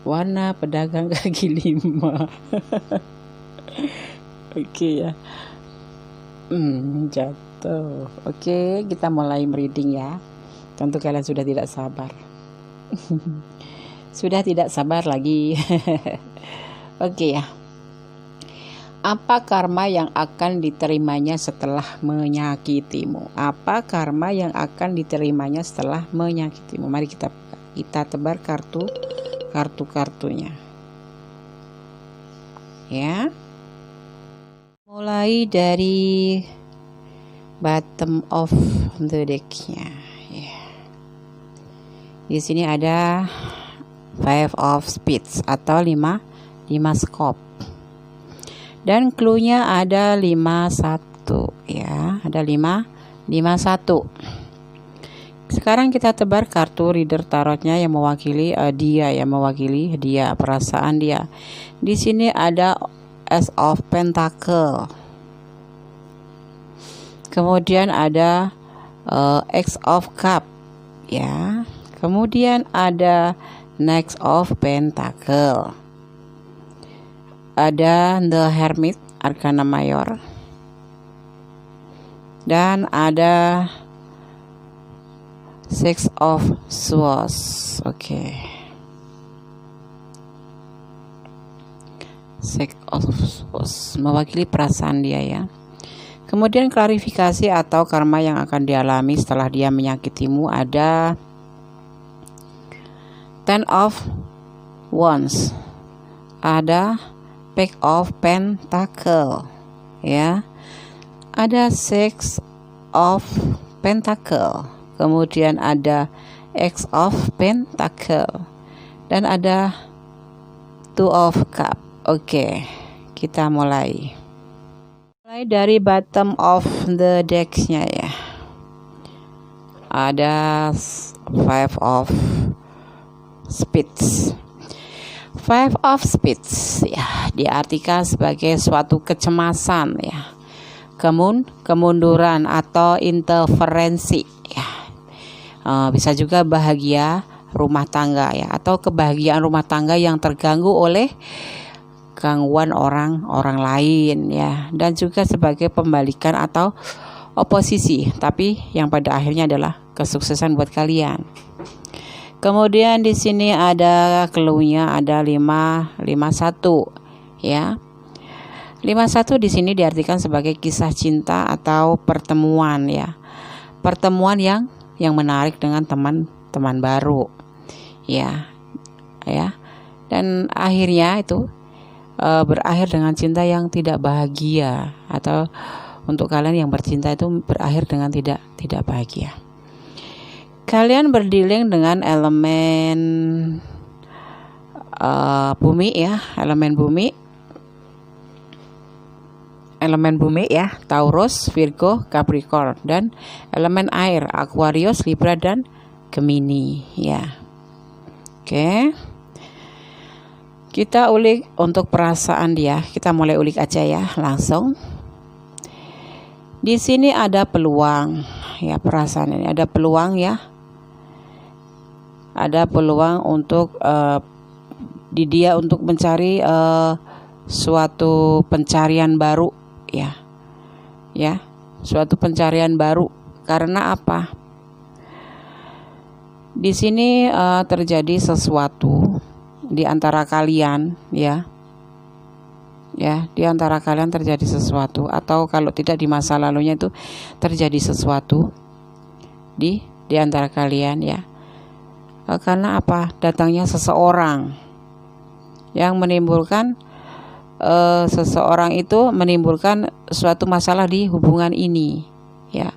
warna pedagang kaki 5. Oke ya, jatuh. Oke, kita mulai reading ya. Tentu kalian sudah tidak sabar. Sudah tidak sabar lagi. Oke ya. Apa karma yang akan diterimanya setelah menyakitimu? Apa karma yang akan diterimanya setelah menyakitimu? Mari kita tebar kartunya. Ya. Mulai dari bottom of the deck-nya. Ya. Di sini ada 5 of Spades atau 5 scope. Dan clue-nya ada 51 ya, ada 51. Sekarang kita tebar kartu reader tarotnya yang mewakili dia, perasaan dia. Di sini ada Ace of Pentacle. Kemudian ada X of Cup ya. Kemudian ada Knight of Pentacle. Ada The Hermit, Arkana Mayor. Dan ada Six of Swords. Oke. Six of Swords mewakili perasaan dia ya. Kemudian klarifikasi atau karma yang akan dialami setelah dia menyakitimu ada Ten of Wands. Ada Pack of Pentacle ya. Ada Six of Pentacle. Kemudian ada X of Pentacle. Dan ada Two of Cup. Oke, kita mulai dari bottom of the deck-nya ya. Ada 5 of Spades. 5 of Spades ya, diartikan sebagai suatu kecemasan ya, kemunduran atau interferensi ya. Bisa juga bahagia rumah tangga ya, atau kebahagiaan rumah tangga yang terganggu oleh gangguan orang lain ya, dan juga sebagai pembalikan atau oposisi, tapi yang pada akhirnya adalah kesuksesan buat kalian. Kemudian di sini ada clue-nya, ada 51 ya. 51 di sini diartikan sebagai kisah cinta atau pertemuan ya. Pertemuan yang menarik dengan teman baru. Ya. Ya. Dan akhirnya itu berakhir dengan cinta yang tidak bahagia, atau untuk kalian yang bercinta itu berakhir dengan tidak bahagia. Kalian berdealing dengan elemen bumi ya, elemen bumi ya, Taurus, Virgo, Capricorn, dan elemen air, Aquarius, Libra, dan Gemini ya. Oke. Kita ulik untuk perasaan dia. Kita mulai ulik aja ya, langsung. Di sini ada peluang ya, perasaan ini ada peluang ya. Ada peluang untuk di dia untuk mencari suatu pencarian baru ya. Ya, suatu pencarian baru. Karena apa? Di sini terjadi sesuatu di antara kalian ya, di antara kalian terjadi sesuatu, atau kalau tidak di masa lalunya itu terjadi sesuatu di antara kalian ya. Karena apa? Datangnya seseorang yang menimbulkan seseorang itu menimbulkan suatu masalah di hubungan ini ya.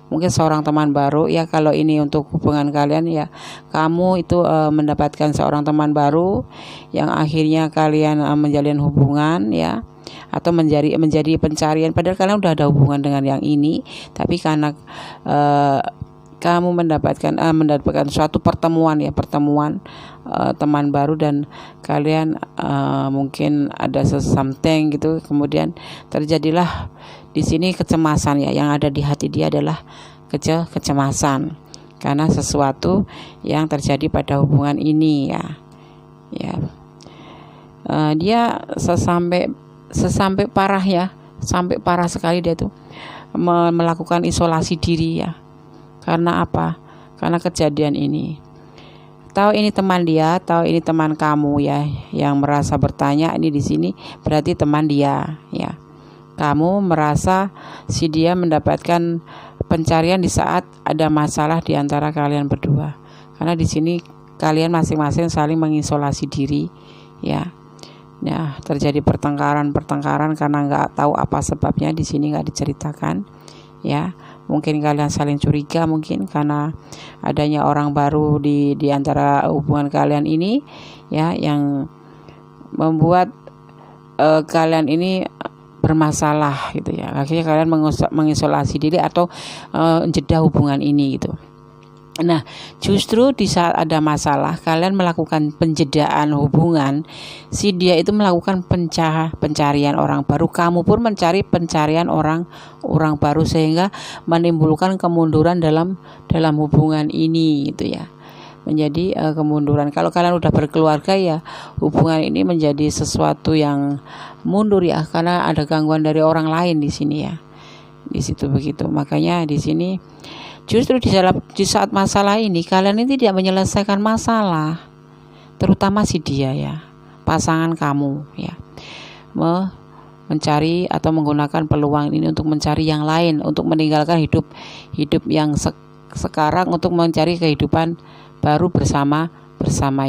Mungkin seorang teman baru ya, kalau ini untuk hubungan kalian ya, kamu itu mendapatkan seorang teman baru yang akhirnya kalian menjalin hubungan ya, atau menjadi pencarian, padahal kalian udah ada hubungan dengan yang ini, tapi karena kamu mendapatkan suatu pertemuan teman baru, dan kalian mungkin ada something gitu, kemudian terjadilah di sini kecemasan ya. Yang ada di hati dia adalah kecemasan karena sesuatu yang terjadi pada hubungan ini ya. Dia sesampai parah ya, sampai parah sekali dia tuh melakukan isolasi diri ya. Karena apa? Karena kejadian ini. Tahu ini teman dia, tahu ini teman kamu ya, yang merasa bertanya ini di sini berarti teman dia ya. Kamu merasa si dia mendapatkan pencarian di saat ada masalah di antara kalian berdua. Karena di sini kalian masing-masing saling mengisolasi diri ya. Ya, terjadi pertengkaran karena nggak tahu apa sebabnya, di sini nggak diceritakan ya. Mungkin kalian saling curiga, mungkin karena adanya orang baru di antara hubungan kalian ini ya, yang membuat kalian ini bermasalah gitu ya. Akhirnya kalian mengisolasi diri atau jeda hubungan ini gitu. Nah, justru di saat ada masalah kalian melakukan penjedaan hubungan, si dia itu melakukan pencarian orang baru, kamu pun mencari pencarian orang baru, sehingga menimbulkan kemunduran dalam hubungan ini gitu ya. Menjadi kemunduran. Kalau kalian udah berkeluarga ya, hubungan ini menjadi sesuatu yang mundur ya, karena ada gangguan dari orang lain di sini ya. Di situ begitu. Makanya di sini justru di saat masalah ini kalian ini tidak menyelesaikan masalah, terutama si dia ya, pasangan kamu ya, mencari atau menggunakan peluang ini untuk mencari yang lain, untuk meninggalkan hidup yang sekarang untuk mencari kehidupan baru bersama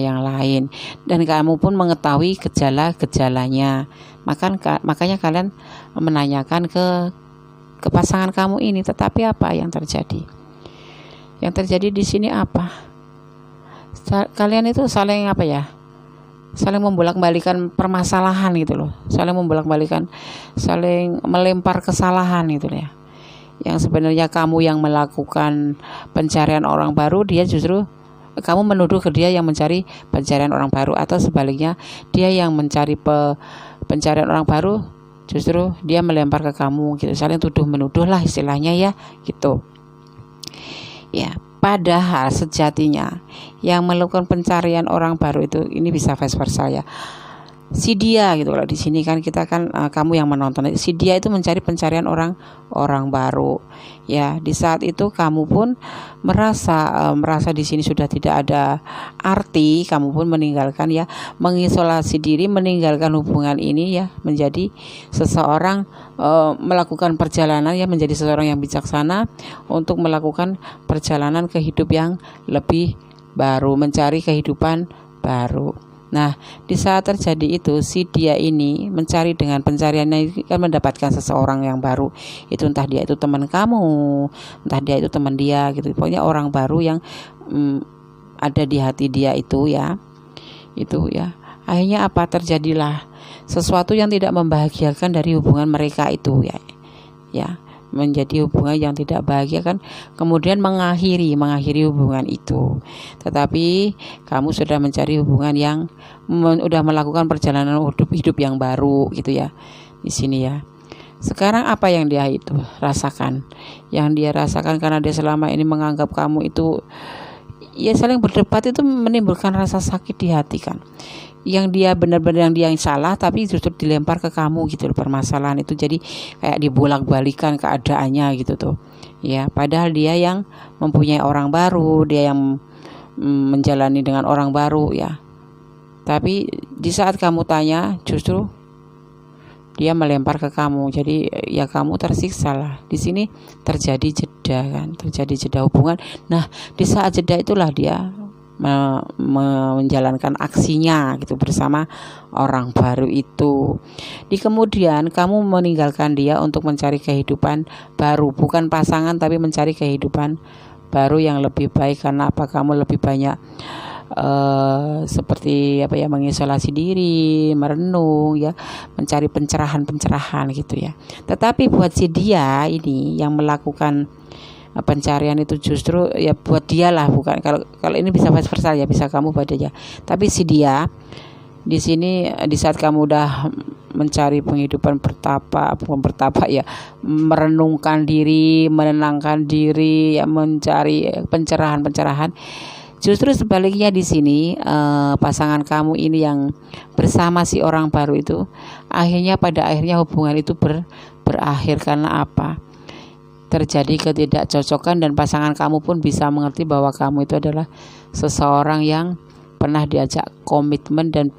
yang lain, dan kamu pun mengetahui gejala-gejalanya. Makanya kalian menanyakan ke pasangan kamu ini, tetapi apa yang terjadi? Yang terjadi di sini apa? Kalian itu saling saling membolak-balikan permasalahan gitu loh, saling melempar kesalahan gitu ya. Yang sebenarnya kamu yang melakukan pencarian orang baru, dia justru kamu menuduh ke dia yang mencari pencarian orang baru, atau sebaliknya dia yang mencari pencarian orang baru, justru dia melempar ke kamu gitu. Saling tuduh menuduh lah istilahnya ya gitu. Ya, padahal sejatinya yang melakukan pencarian orang baru itu ini bisa vice versa ya. Si dia gitu, kalau di sini kan kita kan kamu yang menonton, si dia itu mencari pencarian orang baru ya. Di saat itu kamu pun merasa di sini sudah tidak ada arti, kamu pun meninggalkan ya, mengisolasi diri, meninggalkan hubungan ini ya, menjadi seseorang melakukan perjalanan ya, menjadi seseorang yang bijaksana untuk melakukan perjalanan ke hidup yang lebih baru, mencari kehidupan baru. Nah, di saat terjadi itu, si dia ini mencari dengan pencariannya kan mendapatkan seseorang yang baru. Itu entah dia itu teman kamu, entah dia itu teman dia gitu. Pokoknya orang baru yang ada di hati dia itu ya. Itu ya. Akhirnya apa, terjadilah sesuatu yang tidak membahagiakan dari hubungan mereka itu ya. Ya, menjadi hubungan yang tidak bahagia kan, kemudian mengakhiri hubungan itu. Tetapi kamu sudah mencari hubungan yang udah melakukan perjalanan hidup yang baru gitu ya di sini ya. Sekarang apa yang dia itu rasakan? Yang dia rasakan karena dia selama ini menganggap kamu itu ya saling berdebat, itu menimbulkan rasa sakit di hati kan. Yang dia benar-benar yang salah, tapi justru dilempar ke kamu gitu loh permasalahan itu. Jadi kayak dibolak-balikan keadaannya gitu tuh ya, padahal dia yang mempunyai orang baru, dia yang menjalani dengan orang baru ya. Tapi di saat kamu tanya, justru dia melempar ke kamu. Jadi ya kamu tersiksa lah. Di sini terjadi jeda kan, terjadi jeda hubungan. Nah, di saat jeda itulah dia menjalankan aksinya gitu bersama orang baru itu. Di kemudian kamu meninggalkan dia untuk mencari kehidupan baru, bukan pasangan tapi mencari kehidupan baru yang lebih baik. Karena apa? Kamu lebih banyak seperti apa ya, mengisolasi diri, merenung ya, mencari pencerahan gitu ya. Tetapi buat si dia ini yang melakukan pencarian itu justru ya buat dia lah, bukan kalau ini bisa vice versa ya, bisa kamu pada ya. Tapi si dia di sini di saat kamu udah mencari penghidupan bukan bertapa ya, merenungkan diri, menenangkan diri ya, mencari pencerahan, justru sebaliknya di sini pasangan kamu ini yang bersama si orang baru itu pada akhirnya hubungan itu berakhir. Karena apa? Terjadi ketidakcocokan dan pasangan kamu pun bisa mengerti bahwa kamu itu adalah seseorang yang pernah diajak komitmen dan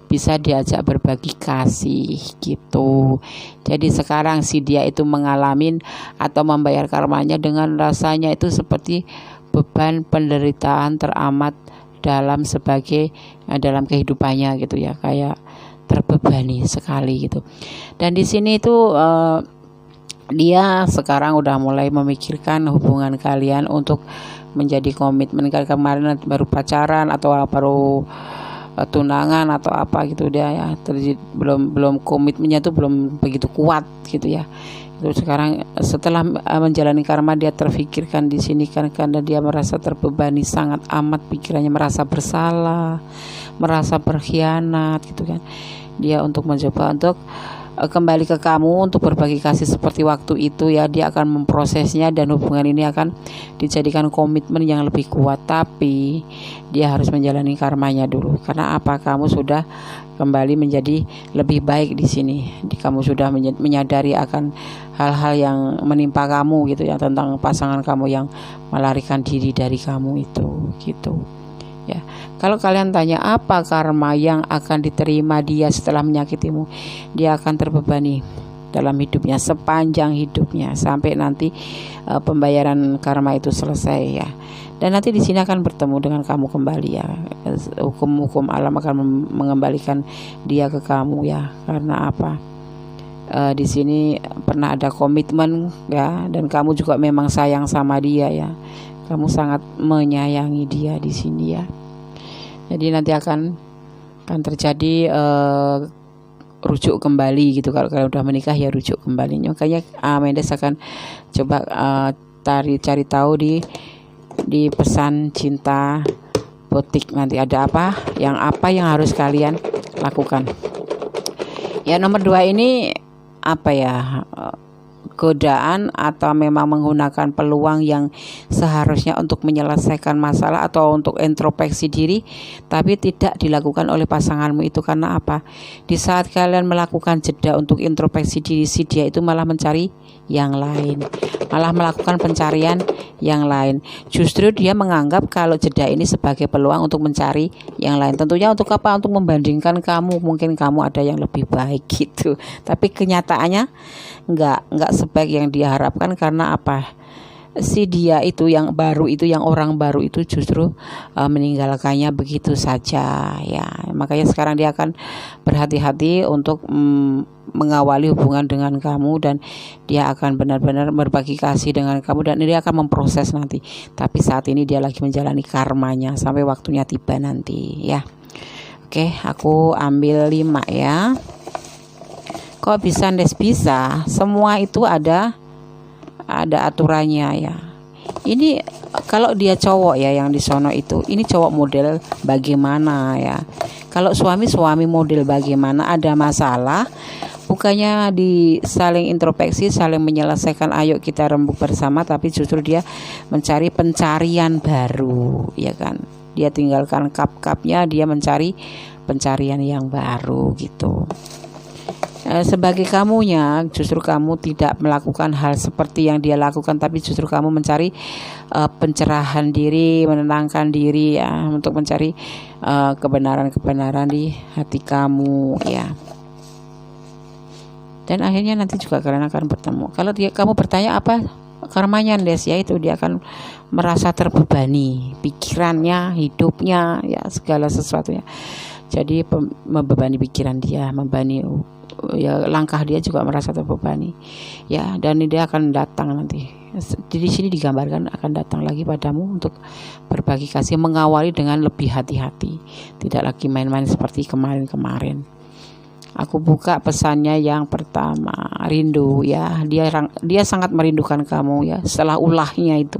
bisa diajak berbagi kasih gitu. Jadi sekarang si dia itu mengalami atau membayar karmanya dengan rasanya itu seperti beban penderitaan teramat dalam kehidupannya gitu ya, kayak terbebani sekali gitu. Dan di sini itu dia sekarang udah mulai memikirkan hubungan kalian untuk menjadi komitmen. Kemarin baru pacaran atau baru tunangan atau apa gitu, dia ya belum komitmennya tuh belum begitu kuat gitu ya. Itu sekarang setelah menjalani karma dia terfikirkan di sini kan, karena dia merasa terbebani sangat amat, pikirannya merasa bersalah, merasa berkhianat gitu kan. Dia untuk mencoba untuk kembali ke kamu untuk berbagi kasih seperti waktu itu ya. Dia akan memprosesnya dan hubungan ini akan dijadikan komitmen yang lebih kuat. Tapi dia harus menjalani karmanya dulu. Karena apa? Kamu sudah kembali menjadi lebih baik di sini. Kamu sudah menyadari akan hal-hal yang menimpa kamu gitu ya, tentang pasangan kamu yang melarikan diri dari kamu itu gitu. Ya, kalau kalian tanya apa karma yang akan diterima dia setelah menyakitimu, dia akan terbebani dalam hidupnya sepanjang hidupnya sampai nanti pembayaran karma itu selesai ya. Dan nanti di sini akan bertemu dengan kamu kembali ya. Hukum alam akan mengembalikan dia ke kamu ya. Karena apa? Di sini pernah ada komitmen ya, dan kamu juga memang sayang sama dia ya. Kamu sangat menyayangi dia di sini ya. Jadi nanti akan terjadi rujuk kembali gitu. Kalau kalian udah menikah ya rujuk kembali. Makanya Mendes akan coba cari tahu di pesan cinta butik nanti ada apa yang harus kalian lakukan. Ya, nomor 2 ini apa ya? Godaan atau memang menggunakan peluang yang seharusnya untuk menyelesaikan masalah atau untuk introspeksi diri, tapi tidak dilakukan oleh pasanganmu itu. Karena apa? Di saat kalian melakukan jeda untuk introspeksi diri, si dia itu malah mencari yang lain, malah melakukan pencarian yang lain. Justru dia menganggap kalau jeda ini sebagai peluang untuk mencari yang lain. Tentunya untuk apa? Untuk membandingkan kamu, mungkin kamu ada yang lebih baik gitu. Tapi kenyataannya enggak sebaik yang dia harapkan. Karena apa? si dia itu yang baru itu, yang orang baru itu justru meninggalkannya begitu saja ya. Makanya sekarang dia akan berhati-hati untuk mengawali hubungan dengan kamu, dan dia akan benar-benar berbagi kasih dengan kamu, dan dia akan memproses nanti. Tapi saat ini dia lagi menjalani karmanya sampai waktunya tiba nanti ya. Oke, aku ambil 5 ya. Kok bisa Nes? Bisa, semua itu ada aturannya ya. Ini kalau dia cowok ya yang di sono itu, ini cowok model bagaimana ya. Kalau suami model bagaimana, ada masalah, bukannya saling introspeksi, saling menyelesaikan, ayo kita rembuk bersama, tapi justru dia mencari pencarian baru ya kan. Dia tinggalkan kap-kapnya, dia mencari pencarian yang baru gitu. Sebagai kamunya, justru kamu tidak melakukan hal seperti yang dia lakukan, tapi justru kamu mencari pencerahan diri, menenangkan diri ya, untuk mencari kebenaran-kebenaran di hati kamu ya. Dan akhirnya nanti juga kalian akan bertemu. Kalau kamu bertanya apa karmanya Des, ya itu dia akan merasa terbebani pikirannya, hidupnya ya, segala sesuatunya. Jadi membebani pikiran dia, membebani ya, langkah dia juga merasa terbebani ya, dan dia akan datang nanti. Jadi sini digambarkan akan datang lagi padamu untuk berbagi kasih, mengawali dengan lebih hati-hati, tidak lagi main-main seperti kemarin-kemarin. Aku buka pesannya yang pertama, rindu ya, dia sangat merindukan kamu ya, setelah ulahnya itu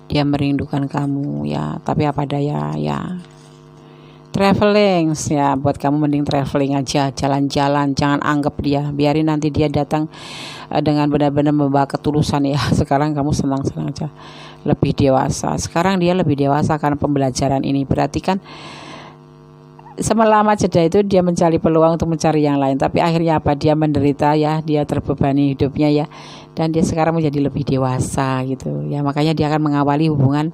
dia merindukan kamu ya, tapi apa daya ya. Traveling ya, buat kamu mending traveling aja, jalan-jalan, jangan anggap dia, biarin nanti dia datang dengan benar-benar membawa ketulusan ya. Sekarang kamu senang-senang aja, lebih dewasa. Sekarang dia lebih dewasa karena pembelajaran ini, berarti kan selama jeda itu dia mencari peluang untuk mencari yang lain, tapi akhirnya apa, dia menderita ya, dia terbebani hidupnya ya, dan dia sekarang menjadi lebih dewasa gitu ya. Makanya dia akan mengawali hubungan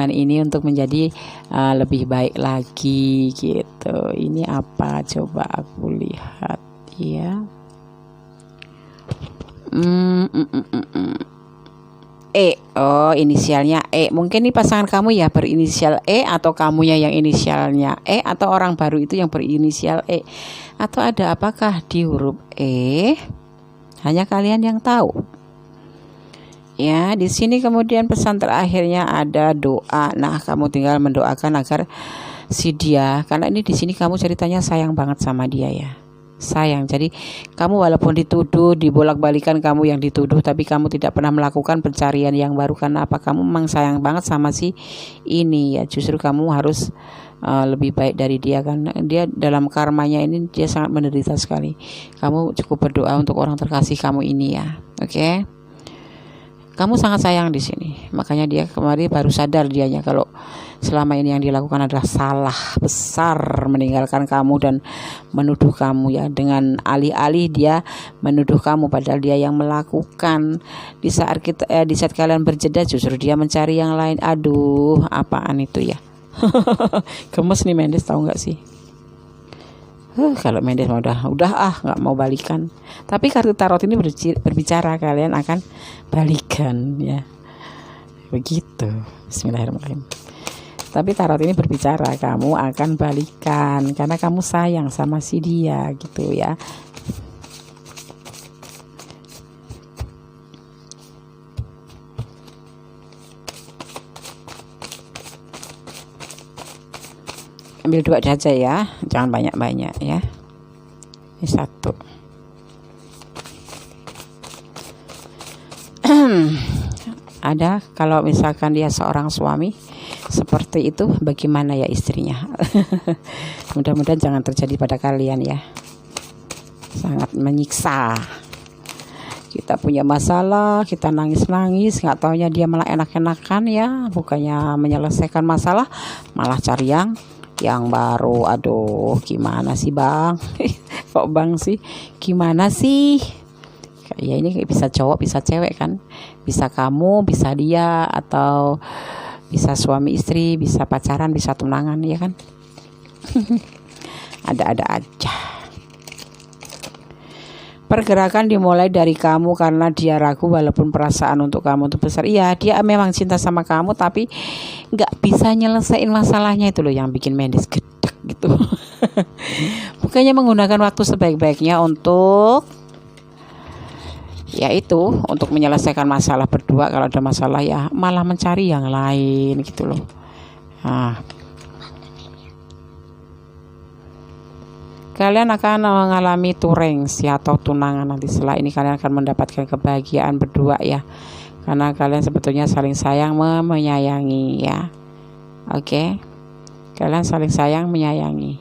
ini untuk menjadi lebih baik lagi gitu. Ini apa, coba aku lihat ya. Oh inisialnya E, mungkin ini pasangan kamu ya berinisial E, atau kamunya yang inisialnya E, atau orang baru itu yang berinisial E, atau ada apakah di huruf E, hanya kalian yang tahu ya. Di sini kemudian pesan terakhirnya ada doa. Nah kamu tinggal mendoakan agar si dia, karena ini di sini kamu ceritanya sayang banget sama dia ya, sayang. Jadi kamu walaupun dituduh, dibolak-balikan kamu yang dituduh, tapi kamu tidak pernah melakukan pencarian yang baru. Karena apa? Kamu memang sayang banget sama si ini ya. Justru kamu harus lebih baik dari dia, kan dia dalam karmanya ini dia sangat menderita sekali. Kamu cukup berdoa untuk orang terkasih kamu ini ya. Oke? Kamu sangat sayang di sini. Makanya dia kemarin baru sadar dianya kalau selama ini yang dilakukan adalah salah besar, meninggalkan kamu dan menuduh kamu ya. Dengan alih-alih dia menuduh kamu, padahal dia yang melakukan. Di saat kalian berjeda, justru dia mencari yang lain. Aduh, apaan itu ya? Gemes nih Mendes, tahu nggak sih? Kalau Mendes udah nggak mau balikan. Tapi kartu tarot ini berbicara kalian akan balikan ya, begitu. Bismillahirrahmanirrahim. Tapi tarot ini berbicara kamu akan balikan karena kamu sayang sama si dia gitu ya. Ambil 2 saja ya, jangan banyak-banyak ya. Ini 1. Ada, kalau misalkan dia seorang suami seperti itu, bagaimana ya istrinya? Mudah-mudahan jangan terjadi pada kalian ya. Sangat menyiksa. Kita punya masalah, kita nangis-nangis, nggak taunya dia malah enak-enakan ya. Bukannya menyelesaikan masalah, malah cari yang baru. Aduh, gimana sih bang? Kok bang sih? Gimana sih? Ya ini bisa cowok, bisa cewek kan? Bisa kamu, bisa dia, atau bisa suami istri, bisa pacaran, bisa tunangan ya kan? Ada-ada aja. Pergerakan dimulai dari kamu karena dia ragu walaupun perasaan untuk kamu itu besar. Iya, dia memang cinta sama kamu tapi nggak bisa nyelesain masalahnya, itu loh yang bikin Mendes gedek gitu. Bukannya menggunakan waktu sebaik-baiknya untuk untuk menyelesaikan masalah berdua. Kalau ada masalah ya malah mencari yang lain gitu loh. Kalian akan mengalami turengsi atau tunangan nanti. Setelah ini kalian akan mendapatkan kebahagiaan berdua ya, karena kalian sebetulnya saling sayang menyayangi ya. Oke, kalian saling sayang menyayangi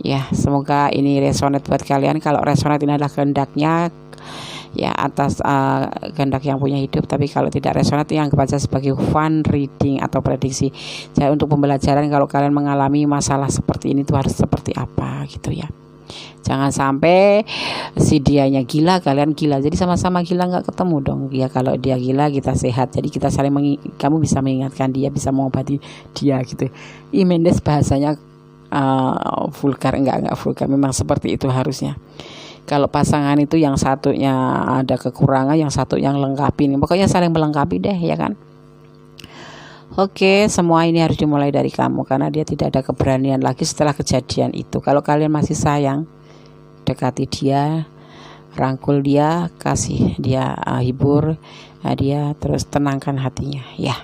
ya. Semoga ini resonate buat kalian. Kalau resonate ini adalah kehendaknya ya, atas kehendak yang punya hidup. Tapi kalau tidak resonate, yang baca sebagai fun reading atau prediksi. Jadi untuk pembelajaran kalau kalian mengalami masalah seperti ini tuh harus seperti apa gitu ya. Jangan sampai si dianya gila, kalian gila, jadi sama-sama gila nggak ketemu dong ya. Kalau dia gila, kita sehat, jadi kita saling kamu bisa mengingatkan dia, bisa mengobati dia gitu. Mendes bahasanya vulgar, enggak vulgar, memang seperti itu harusnya. Kalau pasangan itu yang satunya ada kekurangan, yang satu yang lengkapin. Pokoknya saling melengkapi deh ya kan. Oke, semua ini harus dimulai dari kamu karena dia tidak ada keberanian lagi setelah kejadian itu. Kalau kalian masih sayang, dekati dia, rangkul dia, kasih dia hibur dia, terus tenangkan hatinya ya.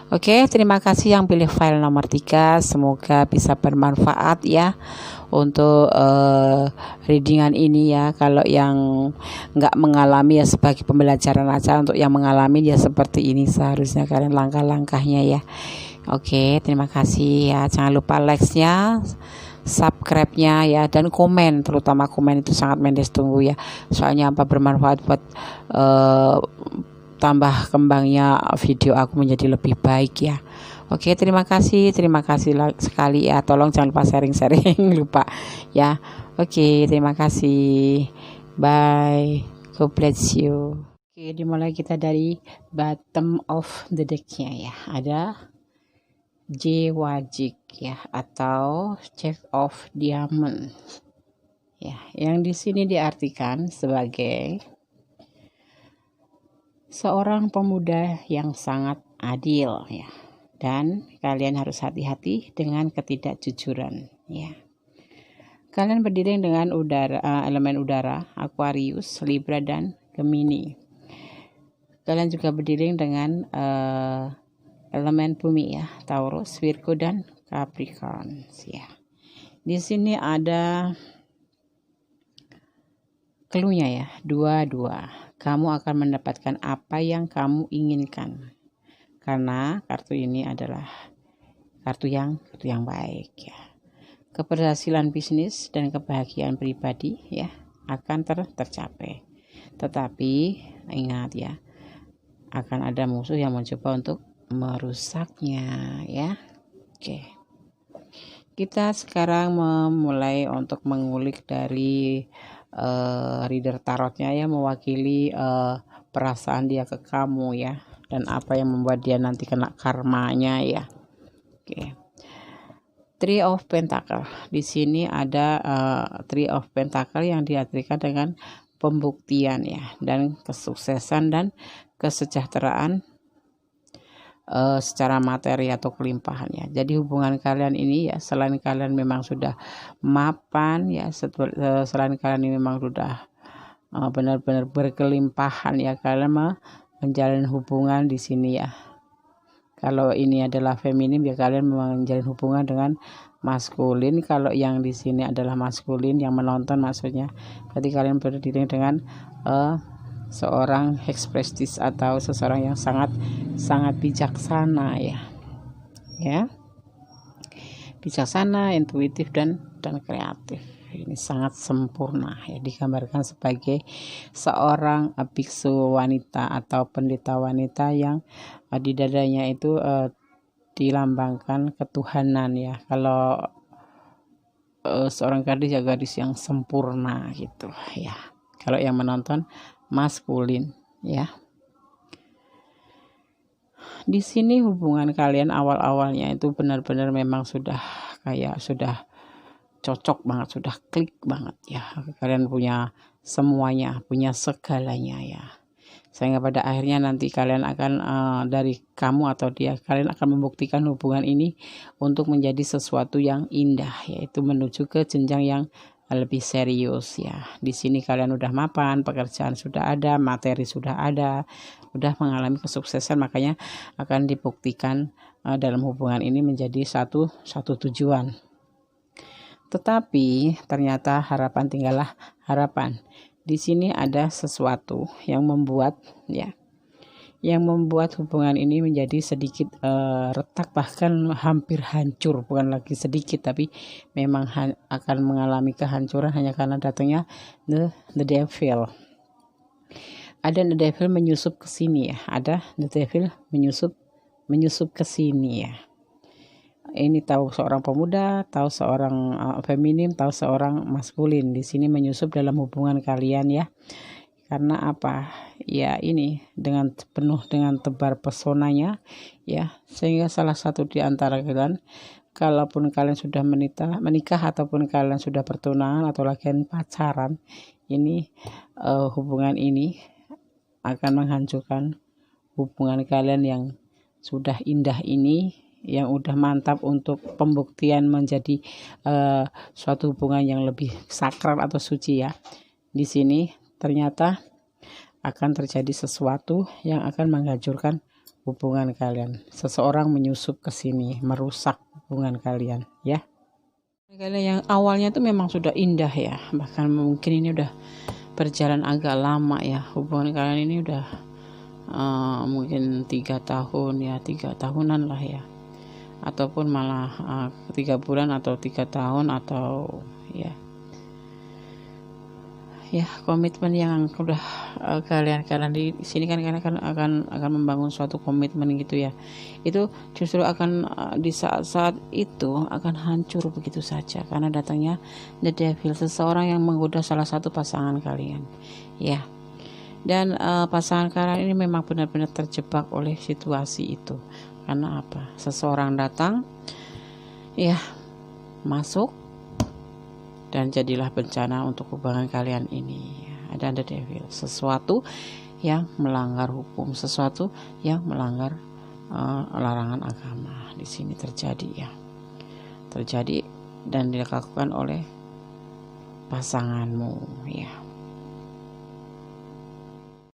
Oke, terima kasih yang pilih file nomor 3. Semoga bisa bermanfaat ya untuk readingan ini ya. Kalau yang nggak mengalami ya sebagai pembelajaran aja, untuk yang mengalami ya seperti ini seharusnya kalian langkah-langkahnya ya. Oke, terima kasih ya. Jangan lupa like-nya, subscribe-nya ya, dan komen. Terutama komen itu sangat Mendes tunggu ya. Soalnya bermanfaat buat tambah kembangnya video aku menjadi lebih baik ya. Oke, terima kasih sekali ya. Tolong jangan lupa sharing-sharing lupa ya. Oke, terima kasih. Bye. God bless you. Oke, dimulai kita dari bottom of the deck-nya ya. Ada J Wajik ya, atau Jack of Diamond. Ya, yang di sini diartikan sebagai seorang pemuda yang sangat adil ya, dan kalian harus hati-hati dengan ketidakjujuran ya. Kalian berdiri dengan elemen udara, Aquarius, Libra, dan Gemini. Kalian juga berdiri dengan elemen bumi ya, Taurus, Virgo, dan Capricorn ya. Di sini ada clue-nya ya, 22. Kamu akan mendapatkan apa yang kamu inginkan, karena kartu ini adalah kartu yang baik ya. Keberhasilan bisnis dan kebahagiaan pribadi ya akan tercapai. Tetapi ingat ya, akan ada musuh yang mencoba untuk merusaknya ya. Oke, kita sekarang memulai untuk mengulik dari reader tarotnya ya, mewakili perasaan dia ke kamu ya, dan apa yang membuat dia nanti kena karmanya ya. Oke. Three of Pentacle. Di sini ada Three of Pentacle yang diartikan dengan pembuktian ya, dan kesuksesan dan kesejahteraan secara materi atau kelimpahan ya. Jadi hubungan kalian ini ya, selain kalian memang sudah mapan ya, selain kalian ini memang sudah benar-benar berkelimpahan ya, kalian menjalin hubungan di sini ya. Kalau ini adalah feminim ya, kalian menjalin hubungan dengan maskulin. Kalau yang di sini adalah maskulin yang menonton maksudnya, berarti kalian berdiri dengan seorang eksprestis atau seseorang yang sangat bijaksana ya, bijaksana, intuitif, dan kreatif. Ini sangat sempurna ya, digambarkan sebagai seorang biksu wanita atau pendeta wanita yang di dadanya itu dilambangkan ketuhanan ya. Kalau seorang gadis ya, gadis yang sempurna gitu ya. Kalau yang menonton maskulin ya. Di sini hubungan kalian awal-awalnya itu benar-benar memang sudah cocok banget, sudah klik banget ya. Kalian punya semuanya, punya segalanya ya. Sehingga pada akhirnya nanti kalian akan dari kamu atau dia, kalian akan membuktikan hubungan ini untuk menjadi sesuatu yang indah, yaitu menuju ke jenjang yang lebih serius ya. Di sini kalian udah mapan, pekerjaan sudah ada, materi sudah ada, udah mengalami kesuksesan, makanya akan dibuktikan dalam hubungan ini menjadi satu tujuan. Tetapi ternyata harapan tinggallah harapan. Di sini ada sesuatu yang membuat hubungan ini menjadi sedikit retak, bahkan hampir hancur. Bukan lagi sedikit, tapi memang akan mengalami kehancuran hanya karena datangnya the devil. Ada the devil menyusup ke sini ya. Ada the devil menyusup ke sini ya. Ini tahu seorang pemuda, tahu seorang feminim, tahu seorang maskulin. Di sini menyusup dalam hubungan kalian ya. Karena apa? Ya ini penuh dengan tebar pesonanya ya. Sehingga salah satu di antara kalian, kalaupun kalian sudah menikah ataupun kalian sudah bertunangan atau lagi pacaran, ini hubungan ini akan menghancurkan hubungan kalian yang sudah indah ini, yang udah mantap untuk pembuktian menjadi suatu hubungan yang lebih sakral atau suci ya. Di sini ternyata akan terjadi sesuatu yang akan menghancurkan hubungan kalian. Seseorang menyusup ke sini, merusak hubungan kalian ya. Kalian yang awalnya itu memang sudah indah ya, bahkan mungkin ini udah berjalan agak lama ya. Hubungan kalian ini udah mungkin 3 tahun ya, 3 tahunan lah ya, ataupun malah 3 bulan atau 3 tahun atau ya komitmen yang udah kalian di sini kan kalian akan membangun suatu komitmen gitu ya. Itu justru akan di saat itu akan hancur begitu saja karena datangnya the devil, seseorang yang menggoda salah satu pasangan kalian ya. Dan pasangan kalian ini memang benar-benar terjebak oleh situasi itu. Karena apa? Seseorang datang ya, masuk dan jadilah bencana untuk hubungan kalian ini. Ada the devil, sesuatu yang melanggar hukum, sesuatu yang melanggar larangan agama. Di sini terjadi ya. Terjadi dan dilakukan oleh pasanganmu ya.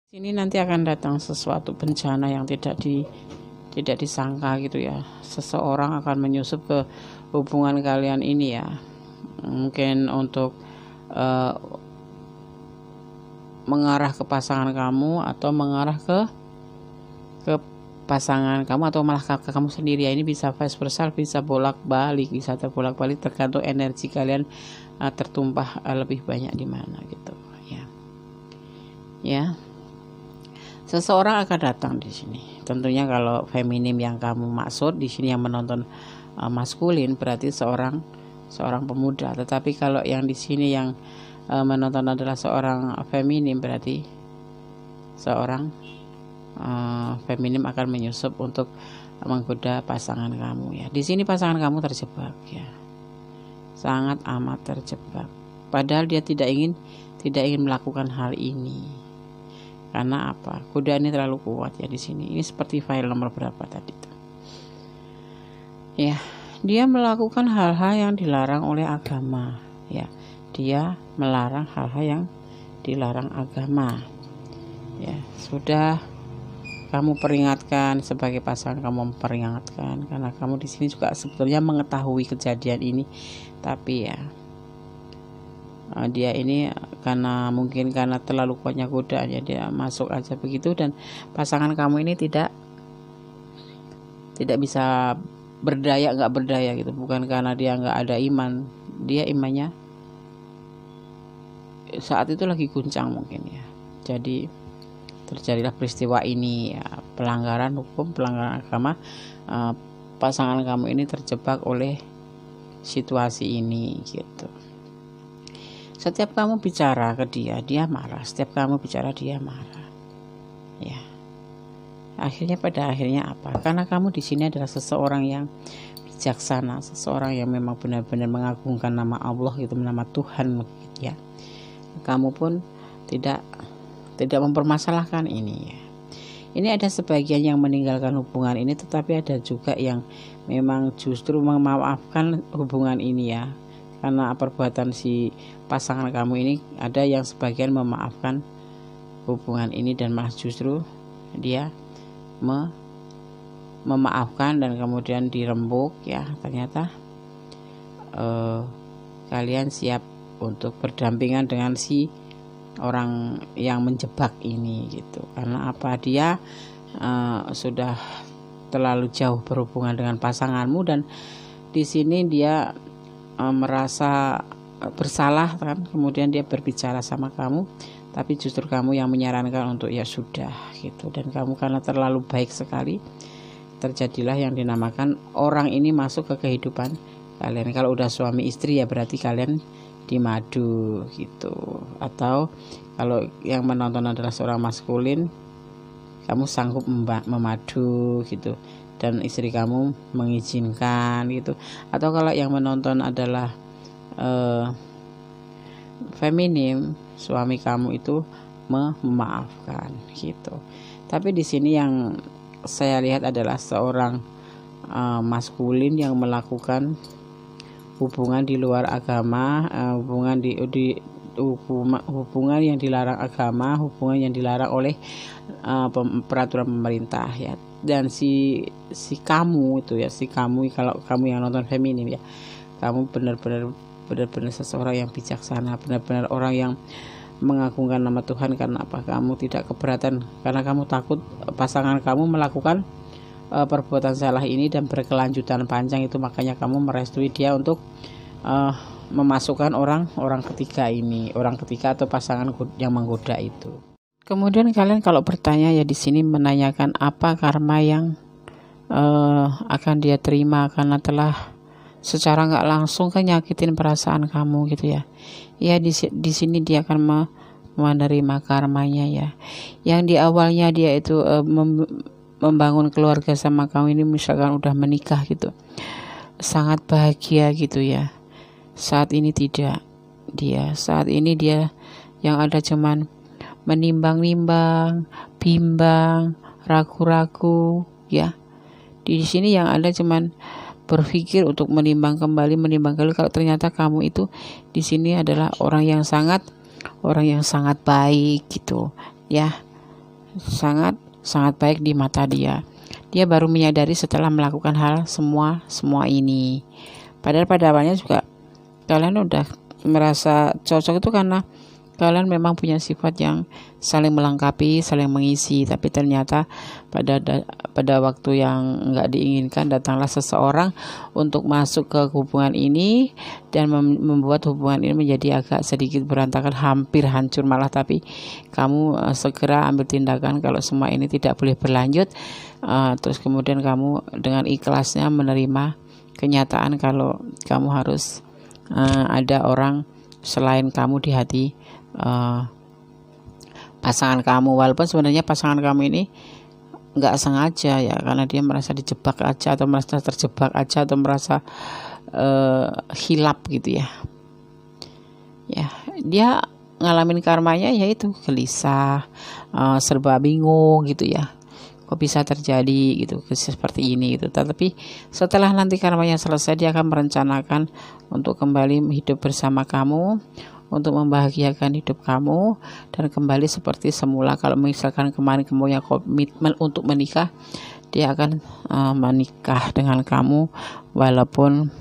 Sini nanti akan datang sesuatu bencana yang tidak disangka gitu ya. Seseorang akan menyusup ke hubungan kalian ini ya. Mungkin untuk mengarah ke pasangan kamu atau mengarah ke pasangan kamu atau malah ke kamu sendiri ya. Ini bisa vice versa, bisa bolak-balik, bisa terbolak-balik tergantung energi kalian tertumpah lebih banyak di mana gitu ya. Ya. Seseorang akan datang di sini. Tentunya kalau feminim yang kamu maksud di sini yang menonton maskulin berarti seorang pemuda. Tetapi kalau yang di sini yang menonton adalah seorang feminim berarti seorang feminim akan menyusup untuk menggoda pasangan kamu ya. Di sini pasangan kamu terjebak ya. Sangat amat terjebak. Padahal dia tidak ingin melakukan hal ini. Karena apa? Godaan ini terlalu kuat ya di sini. Ini seperti file nomor berapa tadi tuh. Ya, dia melakukan hal-hal yang dilarang oleh agama ya. Dia melarang hal-hal yang dilarang agama. Ya, sudah kamu peringatkan, sebagai pasangan kamu memperingatkan karena kamu di sini juga sebetulnya mengetahui kejadian ini, tapi ya dia ini karena terlalu kuatnya godaan ya, dia masuk aja begitu. Dan pasangan kamu ini tidak bisa nggak berdaya gitu, bukan karena dia nggak ada iman, dia imannya saat itu lagi guncang mungkin ya. Jadi terjadilah peristiwa ini ya, pelanggaran hukum, pelanggaran agama. Pasangan kamu ini terjebak oleh situasi ini gitu. Setiap kamu bicara ke dia marah. Setiap kamu bicara dia marah. Ya. Pada akhirnya apa? Karena kamu di sini adalah seseorang yang bijaksana, seseorang yang memang benar-benar mengagungkan nama Allah gitu, nama Tuhan gitu ya. Kamu pun tidak mempermasalahkan ini ya. Ini ada sebagian yang meninggalkan hubungan ini, tetapi ada juga yang memang justru memaafkan hubungan ini ya. Karena perbuatan si pasangan kamu ini, ada yang sebagian memaafkan hubungan ini dan malah justru dia memaafkan dan kemudian dirembuk ya. Ternyata kalian siap untuk berdampingan dengan si orang yang menjebak ini gitu. Karena apa, dia sudah terlalu jauh berhubungan dengan pasanganmu dan di sini dia merasa bersalah kan, kemudian dia berbicara sama kamu, tapi justru kamu yang menyarankan untuk ya sudah gitu. Dan kamu karena terlalu baik sekali, terjadilah yang dinamakan orang ini masuk ke kehidupan kalian. Kalau udah suami istri ya berarti kalian di madu gitu. Atau kalau yang menonton adalah seorang maskulin, kamu sanggup memadu gitu dan istri kamu mengizinkan gitu. Atau kalau yang menonton adalah feminim, suami kamu itu memaafkan gitu. Tapi di sini yang saya lihat adalah seorang maskulin yang melakukan hubungan di luar agama, hubungan yang dilarang agama, hubungan yang dilarang oleh peraturan pemerintah ya. Dan si kamu itu ya, si kamu, kalau kamu yang nonton feminim ya, kamu benar-benar seseorang yang bijaksana, benar-benar orang yang mengagungkan nama Tuhan. Karena apa? Kamu tidak keberatan karena kamu takut pasangan kamu melakukan perbuatan salah ini dan berkelanjutan panjang itu, makanya kamu merestui dia untuk memasukkan orang ketiga ini, orang ketiga atau pasangan yang menggoda itu. Kemudian kalian kalau bertanya ya di sini menanyakan apa karma yang akan dia terima karena telah secara nggak langsung kan nyakitin perasaan kamu gitu ya. Ya di sini dia akan menerima karmanya ya. Yang di awalnya dia itu membangun keluarga sama kamu ini, misalkan udah menikah gitu, sangat bahagia gitu ya. Saat ini tidak, saat ini dia yang ada cuman menimbang-nimbang, bimbang, ragu-ragu ya. Di sini yang ada cuman berpikir untuk menimbang kembali kalau ternyata kamu itu di sini adalah orang yang sangat baik gitu ya. Sangat baik di mata dia. Dia baru menyadari setelah melakukan hal semua ini. Padahal pada awalnya juga kalian udah merasa cocok itu karena kalian memang punya sifat yang saling melengkapi, saling mengisi. Tapi ternyata pada waktu yang nggak diinginkan datanglah seseorang untuk masuk ke hubungan ini dan membuat hubungan ini menjadi agak sedikit berantakan, hampir hancur malah. Tapi kamu segera ambil tindakan kalau semua ini tidak boleh berlanjut. Terus kemudian kamu dengan ikhlasnya menerima kenyataan kalau kamu harus ada orang selain kamu di hati pasangan kamu, walaupun sebenarnya pasangan kamu ini nggak sengaja ya, karena dia merasa dijebak aja atau merasa terjebak aja atau merasa hilap gitu ya. Dia ngalamin karmanya yaitu gelisah, serba bingung gitu ya. Kok bisa terjadi gitu seperti ini gitu. Tapi setelah nanti karmanya selesai, dia akan merencanakan untuk kembali hidup bersama kamu, untuk membahagiakan hidup kamu dan kembali seperti semula. Kalau misalkan kemarin kamu yang komitmen untuk menikah, dia akan menikah dengan kamu walaupun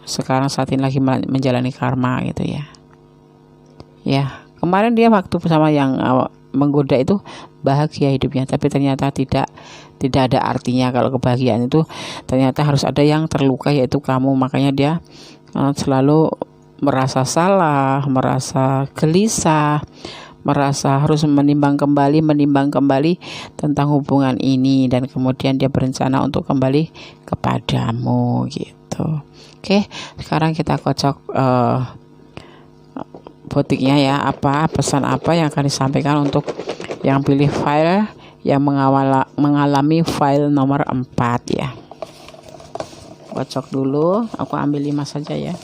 sekarang saat ini lagi menjalani karma gitu ya. Ya, kemarin dia waktu bersama yang menggoda itu bahagia hidupnya, tapi ternyata tidak ada artinya kalau kebahagiaan itu ternyata harus ada yang terluka, yaitu kamu. Makanya dia selalu merasa salah, merasa gelisah, merasa harus menimbang kembali tentang hubungan ini, dan kemudian dia berencana untuk kembali kepadamu gitu. Oke, sekarang kita kocok botiknya ya, pesan apa yang akan disampaikan untuk yang pilih file yang mengalami file nomor 4 ya. Kocok dulu, aku ambil 5 saja ya.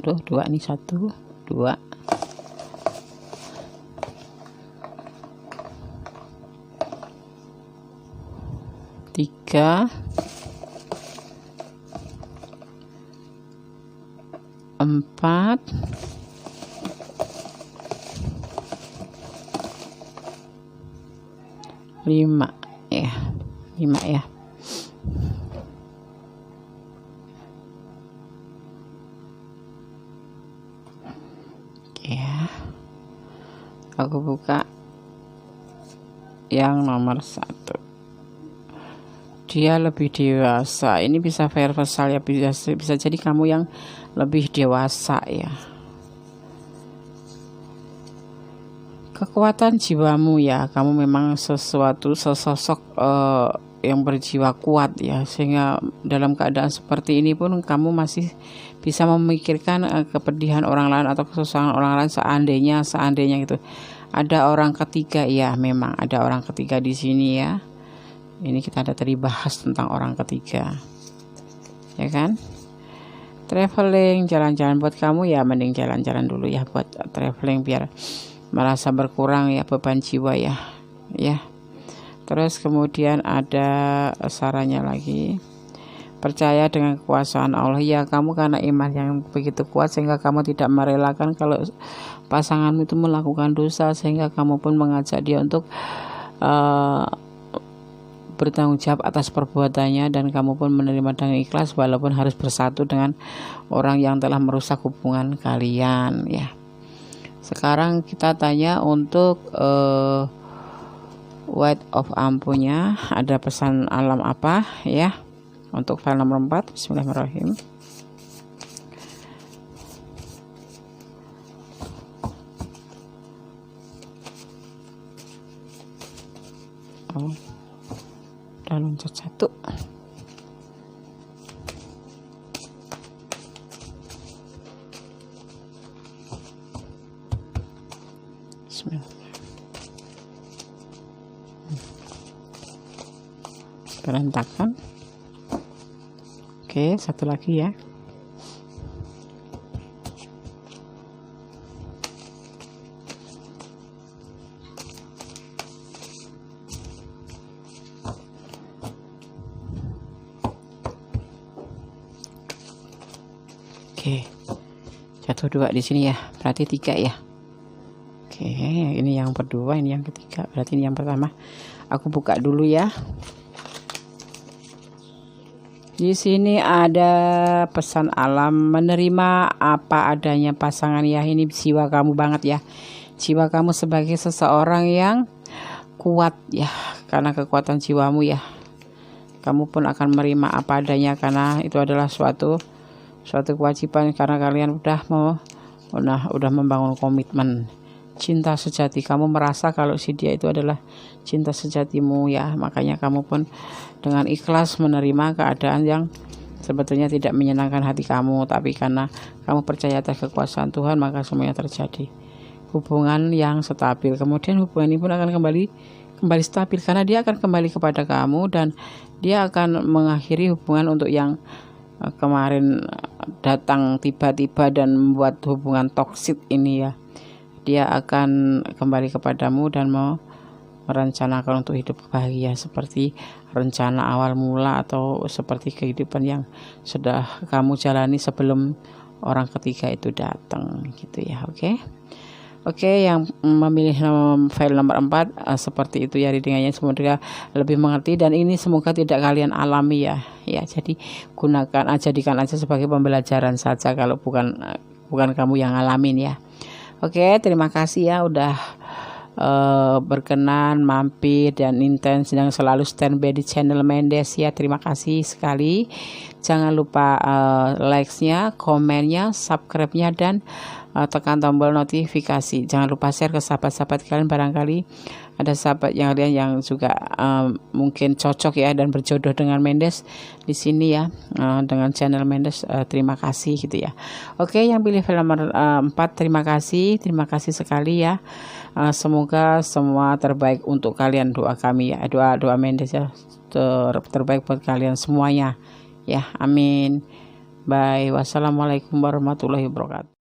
dua nih, 1 2 3 4 5 ya, 5 ya. Ya, aku buka yang nomor 1. Dia lebih dewasa. Ini bisa universal ya, bisa jadi kamu yang lebih dewasa ya. Kekuatan jiwamu ya, kamu memang sesosok yang berjiwa kuat ya, sehingga dalam keadaan seperti ini pun kamu masih bisa memikirkan kepedihan orang lain atau kesusahan orang lain, seandainya gitu ada orang ketiga ya. Memang ada orang ketiga di sini ya. Ini kita ada tadi bahas tentang orang ketiga ya kan. Traveling, jalan-jalan buat kamu ya, mending jalan-jalan dulu ya buat traveling biar merasa berkurang ya beban jiwa ya. Terus kemudian ada sarannya lagi, percaya dengan kekuasaan Allah ya. Kamu karena iman yang begitu kuat sehingga kamu tidak merelakan kalau pasanganmu itu melakukan dosa, sehingga kamu pun mengajak dia untuk bertanggung jawab atas perbuatannya, dan kamu pun menerima dengan ikhlas walaupun harus bersatu dengan orang yang telah merusak hubungan kalian ya. Sekarang kita tanya untuk White of Ampunya, ada pesan alam apa ya untuk file nomor 4. Bismillahirrahmanirrahim. Udah loncat 1. Berantakan. Oke, 1 lagi ya. Oke, 1 2 di sini ya, berarti 3 ya. Oke, ini yang kedua, ini yang ketiga, berarti ini yang pertama. Aku buka dulu ya. Di sini ada pesan alam, menerima apa adanya pasangan ya. Ini jiwa kamu banget ya. Jiwa kamu sebagai seseorang yang kuat ya, karena kekuatan jiwamu ya. Kamu pun akan menerima apa adanya karena itu adalah suatu kewajiban, karena kalian udah membangun komitmen cinta sejati. Kamu merasa kalau si dia itu adalah cinta sejatimu ya, makanya kamu pun dengan ikhlas menerima keadaan yang sebetulnya tidak menyenangkan hati kamu, tapi karena kamu percaya atas kekuasaan Tuhan maka semuanya terjadi. Hubungan yang stabil, kemudian hubungan ini pun akan kembali stabil karena dia akan kembali kepada kamu, dan dia akan mengakhiri hubungan untuk yang kemarin datang tiba-tiba dan membuat hubungan toksik ini ya. Dia akan kembali kepadamu dan mau merencanakan untuk hidup bahagia seperti rencana awal mula atau seperti kehidupan yang sudah kamu jalani sebelum orang ketiga itu datang gitu ya. Oke, yang memilih file nomor 4 seperti itu ya readingannya, semoga lebih mengerti, dan ini semoga tidak kalian alami ya. Jadi jadikan aja sebagai pembelajaran saja kalau bukan kamu yang ngalamin ya. Oke, terima kasih ya udah berkenan mampir dan intens dan selalu standby di channel Mendes ya. Terima kasih sekali. Jangan lupa likes-nya, komennya, subscribe-nya, dan tekan tombol notifikasi. Jangan lupa share ke sahabat-sahabat kalian, barangkali ada sahabat yang lain yang juga mungkin cocok ya dan berjodoh dengan Mendes di sini ya, dengan channel Mendes. Terima kasih gitu ya. Oke, yang pilih film nomor 4, terima kasih sekali ya. Semoga semua terbaik untuk kalian, doa kami ya, doa Mendes ya, terbaik buat kalian semuanya ya, amin. Bye. Wassalamualaikum warahmatullahi wabarakatuh.